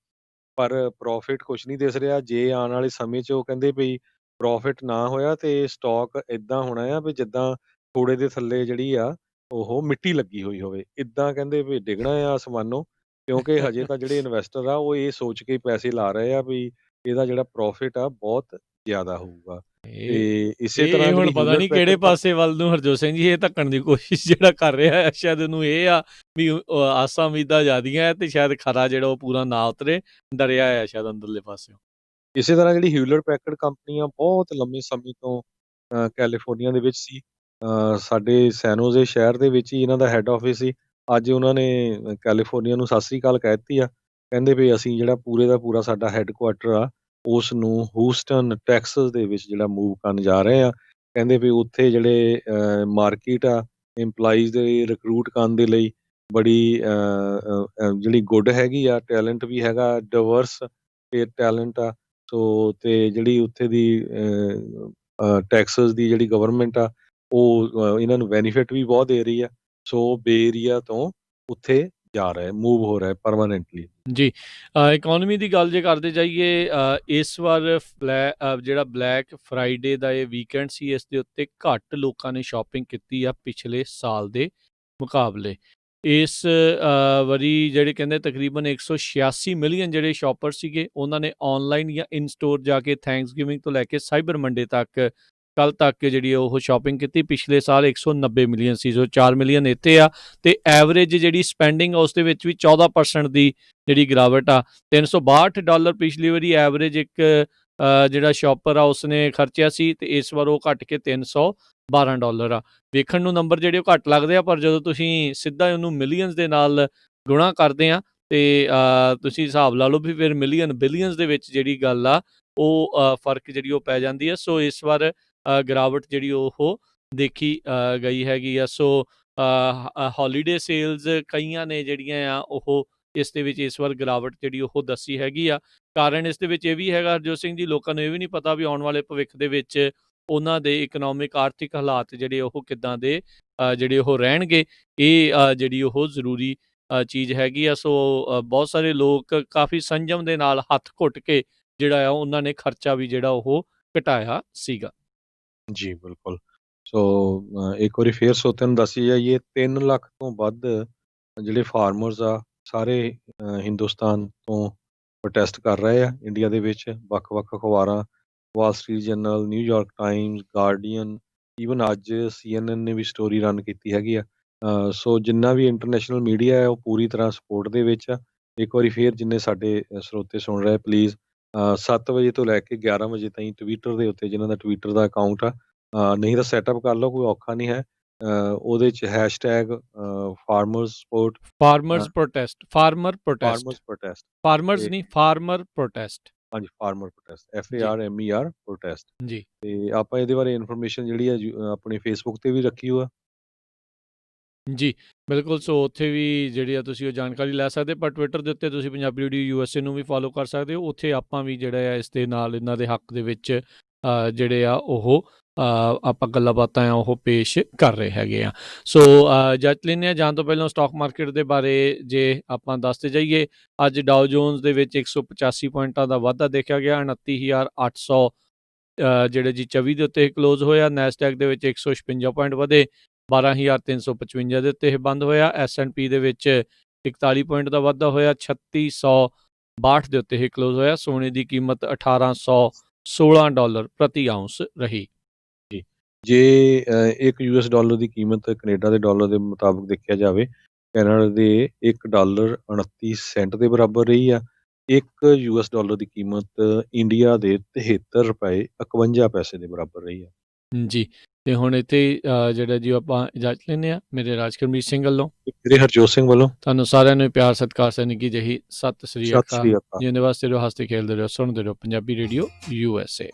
Speaker 2: ਪਰ ਪ੍ਰੋਫਿਟ ਕੁਛ ਨਹੀਂ ਦਿਸ ਰਿਹਾ। ਜੇ ਆਉਣ ਵਾਲੇ ਸਮੇਂ 'ਚ ਉਹ ਕਹਿੰਦੇ ਵੀ ਪ੍ਰੋਫਿਟ ਨਾ ਹੋਇਆ ਤੇ ਸਟਾਕ ਏਦਾਂ ਹੋਣਾ ਆ ਵੀ ਜਿੱਦਾਂ ਥੋੜੇ ਦੇ ਥੱਲੇ ਜਿਹੜੀ ਆ ਉਹ ਮਿੱਟੀ ਲੱਗੀ ਹੋਈ ਹੋਵੇ। ਇੱਦਾਂ ਕਹਿੰਦੇ ਵੀ ਡਿੱਗਣਾ ਆ ਅਸਮਾਨੋਂ, ਕਿਉਂਕਿ ਹਜੇ ਤਾਂ ਜਿਹੜੇ ਇਨਵੈਸਟਰ ਆ ਉਹ ਇਹ ਸੋਚ ਕੇ ਪੈਸੇ ਲਾ ਰਹੇ ਆ ਵੀ ਇਹਦਾ ਜਿਹੜਾ ਪ੍ਰੋਫਿਟ ਆ ਬਹੁਤ ਜ਼ਿਆਦਾ ਹੋਊਗਾ।
Speaker 1: ਇਹ
Speaker 2: ਤੇ ਇਸੇ
Speaker 1: ਇਹ
Speaker 2: ਤਰ੍ਹਾਂ
Speaker 1: ਹੁਣ
Speaker 2: ਜਿਹੜੀ
Speaker 1: ਪਤਾ
Speaker 2: ਹਿਊਲਟ
Speaker 1: ਨਹੀਂ ਕਿਹੜੇ
Speaker 2: ਪੈਕਰਡ
Speaker 1: ਪਾਸੇ ਵੱਲ ਨੂੰ ਹਰਜੋਤ ਸਿੰਘ ਜੀ ਇਹ ਧੱਕਣ ਦੀ ਕੋਸ਼ਿਸ਼ ਜਿਹੜਾ ਕਰ ਰਿਹਾ ਹੈ। ਸ਼ਾਇਦ ਉਹਨੂੰ ਇਹ ਆ ਵੀ ਆਸਾਂ ਉਮੀਦਾਂ ਜ਼ਿਆਦੀਆਂ ਹੈ ਤੇ ਸ਼ਾਇਦ ਖਰਾ ਜਿਹੜਾ ਉਹ ਪੂਰਾ ਨਾ ਉਤਰੇ, ਡਰਿਆ ਆ ਸ਼ਾਇਦ ਅੰਦਰਲੇ ਪਾਸਿਓਂ।
Speaker 2: ਇਸੇ ਤਰ੍ਹਾਂ ਜਿਹੜੀ ਹਿਊਲਟ ਪੈਕਰਡ ਕੰਪਨੀ ਆ ਬਹੁਤ ਲੰਮੇ ਸਮੇਂ ਤੋਂ ਕੈਲੀਫੋਰਨੀਆ ਦੇ ਵਿੱਚ ਸੀ। ਸਾਡੇ ਸੈਨ ਹੋਜ਼ੇ ਸ਼ਹਿਰ ਦੇ ਵਿੱਚ ਹੀ ਇਹਨਾਂ ਦਾ ਹੈੱਡ ਆਫਿਸ ਸੀ। ਅੱਜ ਉਹਨਾਂ ਨੇ ਕੈਲੀਫੋਰਨੀਆ ਨੂੰ ਸਤਿ ਸ੍ਰੀ ਅਕਾਲ ਕਹਿ ਦਿੱਤੀ ਆ। ਕਹਿੰਦੇ ਵੀ ਅਸੀਂ ਜਿਹੜਾ ਪੂਰੇ ਦਾ ਪੂਰਾ ਸਾਡਾ ਹੈੱਡਕੁਆਰਟਰ ਆ, ਉਸ ਨੂੰ ਹੂਸਟਨ, ਟੈਕਸਸ ਦੇ ਵਿੱਚ ਜਿਹੜਾ ਮੂਵ ਕਰਨ ਜਾ ਰਹੇ ਆ। ਕਹਿੰਦੇ ਵੀ ਉੱਥੇ ਜਿਹੜੇ ਮਾਰਕੀਟ ਆ, ਇੰਪਲਾਈਜ਼ ਦੇ ਰਿਕਰੂਟ ਕਰਨ ਦੇ ਲਈ ਬੜੀ ਜਿਹੜੀ ਗੁੱਡ ਹੈਗੀ ਆ, ਟੈਲੈਂਟ ਵੀ ਹੈਗਾ, ਡਿਵਰਸ ਟੈਲੈਂਟ ਆ। ਸੋ ਤੇ ਜਿਹੜੀ ਉੱਥੇ ਦੀ ਟੈਕਸਸ ਦੀ ਜਿਹੜੀ ਗਵਰਨਮੈਂਟ ਆ, ਉਹ ਇਹਨਾਂ ਨੂੰ ਬੈਨੀਫਿਟ ਵੀ ਬਹੁਤ ਦੇ ਰਹੀ ਆ। ਸੋ ਬੇ ਏਰੀਆ ਤੋਂ ਉੱਥੇ ਜਾ ਰਿਹਾ, ਮੂਵ ਹੋ ਰਿਹਾ ਪਰਮਾਨੈਂਟਲੀ।
Speaker 1: ਜੀ ਇਕਨੋਮੀ ਦੀ ਗੱਲ ਜੇ ਕਰਦੇ ਜਾਈਏ, ਇਸ ਵਾਰ ਜਿਹੜਾ ਬਲੈਕ ਫਰਾਈਡੇ ਦਾ ਇਹ ਵੀਕਐਂਡ ਸੀ, ਇਸ ਦੇ ਉੱਤੇ ਘੱਟ ਲੋਕਾਂ ਨੇ ਸ਼ਾਪਿੰਗ ਕੀਤੀ ਆ ਪਿਛਲੇ ਸਾਲ ਦੇ ਮੁਕਾਬਲੇ। ਇਸ ਵਾਰੀ ਜਿਹੜੇ ਕਹਿੰਦੇ ਤਕਰੀਬਨ 186 ਮਿਲੀਅਨ ਜਿਹੜੇ ਸ਼ਾਪਰ ਸੀਗੇ, ਉਹਨਾਂ ਨੇ ਆਨਲਾਈਨ ਜਾਂ ਇਨ ਸਟੋਰ ਜਾ ਕੇ ਥੈਂਕਸਗਿਵਿੰਗ ਤੋਂ ਲੈ ਕੇ ਸਾਈਬਰ ਮੰਡੇ ਤੱਕ ਕੱਲ ਤੱਕ ਜਿਹੜੀ ਉਹ ਸ਼ਾਪਿੰਗ ਕੀਤੀ। ਪਿਛਲੇ ਸਾਲ 190 ਮਿਲੀਅਨ ਸੀ, ਸੋ 4 ਮਿਲੀਅਨ ਇੱਥੇ ਆ। ਤੇ ਐਵਰੇਜ ਜਿਹੜੀ ਸਪੈਂਡਿੰਗ ਆ ਉਸ ਦੇ ਵਿੱਚ ਵੀ 14% ਦੀ ਜਿਹੜੀ ਗਿਰਾਵਟ ਆ। $362 ਪਿਛਲੀ ਵਾਰੀ ਐਵਰੇਜ ਇੱਕ ਜਿਹੜਾ ਸ਼ਾਪਰ ਆ ਉਸਨੇ ਖਰਚਿਆ ਸੀ, ਤੇ ਇਸ ਵਾਰ ਉਹ ਘਟ ਕੇ $312 ਆ। ਵੇਖਣ ਨੂੰ ਨੰਬਰ ਜਿਹੜੇ ਉਹ ਘੱਟ ਲੱਗਦੇ ਆ, ਪਰ ਜਦੋਂ ਤੁਸੀਂ ਸਿੱਧਾ ਉਹਨੂੰ ਮਿਲੀਅਨਸ ਦੇ ਨਾਲ ਗੁਣਾ ਕਰਦੇ ਆ ਤੇ ਤੁਸੀਂ ਹਿਸਾਬ ਲਾ ਲਓ ਵੀ ਫਿਰ ਮਿਲੀਅਨ ਬਿਲੀਅਨਸ ਦੇ ਵਿੱਚ ਜਿਹੜੀ ਗੱਲ ਆ ਉਹ ਫਰਕ ਜਿਹੜੀ ਉਹ ਪੈ ਜਾਂਦੀ ਆ। ਸੋ ਇਸ ਵਾਰ ਗਿਰਾਵਟ ਜਿਹੜੀ ਉਹ ਦੇਖੀ ਗਈ ਹੈਗੀ ਆ। ਸੋ ਹੌਲੀਡੇ ਸੇਲਸ ਕਈਆਂ ਨੇ ਜਿਹੜੀਆਂ ਆ ਉਹ ਇਸ ਦੇ ਵਿੱਚ ਇਸ ਵਾਰ ਗਿਰਾਵਟ ਜਿਹੜੀ ਉਹ ਦੱਸੀ ਹੈਗੀ ਆ। ਕਾਰਨ ਇਸ ਦੇ ਵਿੱਚ ਇਹ ਵੀ ਹੈਗਾ ਹਰਜੋਤ ਸਿੰਘ ਜੀ, ਲੋਕਾਂ ਨੂੰ ਇਹ ਵੀ ਨਹੀਂ ਪਤਾ ਵੀ ਆਉਣ ਵਾਲੇ ਭਵਿੱਖ ਦੇ ਵਿੱਚ ਉਹਨਾਂ ਦੇ ਇਕਨੋਮਿਕ ਆਰਥਿਕ ਹਾਲਾਤ ਜਿਹੜੇ ਉਹ ਕਿੱਦਾਂ ਦੇ ਜਿਹੜੇ ਉਹ ਰਹਿਣਗੇ। ਇਹ ਜਿਹੜੀ ਉਹ ਜ਼ਰੂਰੀ ਚੀਜ਼ ਹੈਗੀ ਆ। ਸੋ ਬਹੁਤ ਸਾਰੇ ਲੋਕ ਕਾਫੀ ਸੰਜਮ ਦੇ ਨਾਲ ਹੱਥ ਘੁੱਟ ਕੇ ਜਿਹੜਾ ਆ ਉਹਨਾਂ ਨੇ ਖਰਚਾ ਵੀ ਜਿਹੜਾ ਉਹ ਘਟਾਇਆ ਸੀਗਾ।
Speaker 2: ਜੀ ਬਿਲਕੁਲ। ਸੋ ਇੱਕ ਵਾਰੀ ਫੇਰ ਸਰੋਤਿਆਂ ਨੂੰ ਦੱਸੀ ਜਾਈਏ, 3 ਲੱਖ ਤੋਂ ਵੱਧ ਜਿਹੜੇ ਫਾਰਮਰਸ ਆ ਸਾਰੇ ਹਿੰਦੁਸਤਾਨ ਤੋਂ ਪ੍ਰੋਟੈਸਟ ਕਰ ਰਹੇ ਆ ਇੰਡੀਆ ਦੇ ਵਿੱਚ। ਵੱਖ-ਵੱਖ ਅਖਬਾਰਾਂ, Wall Street Journal, New York Times, Guardian, even ਅੱਜ CNN ਨੇ ਵੀ ਸਟੋਰੀ ਰਨ ਕੀਤੀ ਹੈਗੀ ਆ। ਸੋ ਜਿੰਨਾ ਵੀ ਇੰਟਰਨੈਸ਼ਨਲ ਮੀਡੀਆ ਹੈ ਉਹ ਪੂਰੀ ਤਰ੍ਹਾਂ ਸਪੋਰਟ ਦੇ ਵਿੱਚ ਆ। ਇੱਕ ਵਾਰੀ ਫੇਰ ਜਿੰਨੇ ਸਾਡੇ ਸਰੋਤੇ ਸੁਣ ਰਹੇ, ਪਲੀਜ਼ 7 ਵਜੇ ਤੋਂ ਲੈ ਕੇ 11 ਵਜੇ ਤਾਈਂ ਟਵਿੱਟਰ ਦੇ ਉੱਤੇ, ਜਿਨ੍ਹਾਂ ਦਾ ਟਵਿੱਟਰ ਦਾ ਅਕਾਊਂਟ ਆ, ਨਹੀਂ ਤਾਂ ਸੈਟਅਪ ਕਰ ਲਓ, ਕੋਈ ਔਖਾ ਨਹੀਂ ਹੈ। ਉਹਦੇ 'ਚ hashtag farmers support,
Speaker 1: farmer protest
Speaker 2: farmers protest
Speaker 1: farmers
Speaker 2: ਤੇ
Speaker 1: ਨਹੀਂ, ਫਾਰਮਰ ਪ੍ਰੋਟੈਸਟ।
Speaker 2: ਹਾਂਜੀ, ਫਾਰਮਰ ਪ੍ਰੋਟੈਸਟ,
Speaker 1: ਜੀ
Speaker 2: FARMER ਪ੍ਰੋਟੈਸਟ।
Speaker 1: ਜੀ
Speaker 2: ਤੇ ਆਪਾਂ ਇਹਦੇ ਬਾਰੇ ਇਨਫੋਰਮੇਸ਼ਨ ਜਿਹੜੀ ਆ ਆਪਣੇ ਫੇਸਬੁੱਕ ਤੇ ਵੀ ਰੱਖੀ ਹੋਆ।
Speaker 1: ਜੀ ਬਿਲਕੁਲ। ਸੋ ਉੱਥੇ ਵੀ ਜਿਹੜੀ ਆ ਤੁਸੀਂ ਉਹ ਜਾਣਕਾਰੀ ਲੈ ਸਕਦੇ, ਪਰ ਟਵਿੱਟਰ ਦੇ ਉੱਤੇ ਤੁਸੀਂ ਪੰਜਾਬੀ ਰੇਡੀਓ USA ਨੂੰ ਵੀ ਫੋਲੋ ਕਰ ਸਕਦੇ ਹੋ। ਉੱਥੇ ਆਪਾਂ ਵੀ ਜਿਹੜਾ ਆ ਇਸ ਦੇ ਨਾਲ ਇਹਨਾਂ ਦੇ ਹੱਕ ਦੇ ਵਿੱਚ ਜਿਹੜੇ ਆ ਉਹ ਆਪਾਂ ਗੱਲਾਂ ਬਾਤਾਂ ਆ ਉਹ ਪੇਸ਼ ਕਰ ਰਹੇ ਹੈਗੇ ਆ। ਸੋ ਜੱਜ ਲੈਂਦੇ ਹਾਂ ਜਾਣ ਤੋਂ ਪਹਿਲਾਂ ਸਟਾਕ ਮਾਰਕੀਟ ਦੇ ਬਾਰੇ ਜੇ ਆਪਾਂ ਦੱਸਦੇ ਜਾਈਏ, ਅੱਜ ਡਾਓ ਜੋਨਸ ਦੇ ਵਿੱਚ 185 ਪੁਆਇੰਟਾਂ ਦਾ ਵਾਧਾ ਦੇਖਿਆ ਗਿਆ। 29,800 ਜਿਹੜੇ ਜੀ 24 ਦੇ ਉੱਤੇ ਕਲੋਜ਼ ਹੋਇਆ। ਨੈਸਡੈਕ ਦੇ ਵਿੱਚ 156 ਪੁਆਇੰਟ ਵਧੇ, 12,355 ਦੇ ਉੱਤੇ ਇਹ ਬੰਦ ਹੋਇਆ। S&P ਦੇ ਵਿੱਚ 41 ਪੁਆਇੰਟ ਦਾ ਵਾਧਾ ਹੋਇਆ, 3662 ਦੇ ਉੱਤੇ ਇਹ ਕਲੋਜ਼ ਹੋਇਆ। ਸੋਨੇ ਦੀ ਕੀਮਤ $1,816 ਪ੍ਰਤੀ ਆਉਂਸ ਰਹੀ।
Speaker 2: ਜੇ ਇੱਕ US ਡਾਲਰ ਦੀ ਕੀਮਤ ਕੈਨੇਡਾ ਦੇ ਡਾਲਰ ਦੇ ਮੁਤਾਬਕ ਦੇਖਿਆ ਜਾਵੇ, ਕੈਨੇਡਾ ਦੇ $1.29 ਦੇ ਬਰਾਬਰ ਰਹੀ ਆ। ਇੱਕ US ਡਾਲਰ ਦੀ ਕੀਮਤ ਇੰਡੀਆ ਦੇ $73.51 ਦੇ ਬਰਾਬਰ ਰਹੀ ਆ।
Speaker 1: ਜੀ ਤੇ ਹੁਣ ਇੱਥੇ ਜਿਹੜਾ ਜੀ ਆਪਾਂ ਇਜਾਜ਼ਤ ਲੈਂਦੇ ਹਾਂ। ਮੇਰੇ ਰਾਜਕਰਮੀਤ ਸਿੰਘ ਵੱਲੋਂ,
Speaker 2: ਮੇਰੇ ਹਰਜੋਤ ਸਿੰਘ ਵੱਲੋਂ
Speaker 1: ਤੁਹਾਨੂੰ ਸਾਰਿਆਂ ਨੂੰ ਪਿਆਰ ਸਤਿਕਾਰ ਸੈਨਿਕੀ ਜਿਹੀ ਸਤਿ ਸ੍ਰੀ
Speaker 2: ਸਤਿ
Speaker 1: ਅਕਾਲ।
Speaker 2: ਸ੍ਰੀ ਅਕਾਲ।
Speaker 1: ਜਿਉਂਦੇ ਵਾਸਤੇ ਰਹੋ, ਹੱਸਦੇ ਖੇਡਦੇ ਰਹੋ, ਸੁਣਦੇ ਰਹੋ ਪੰਜਾਬੀ ਰੇਡੀਓ USA।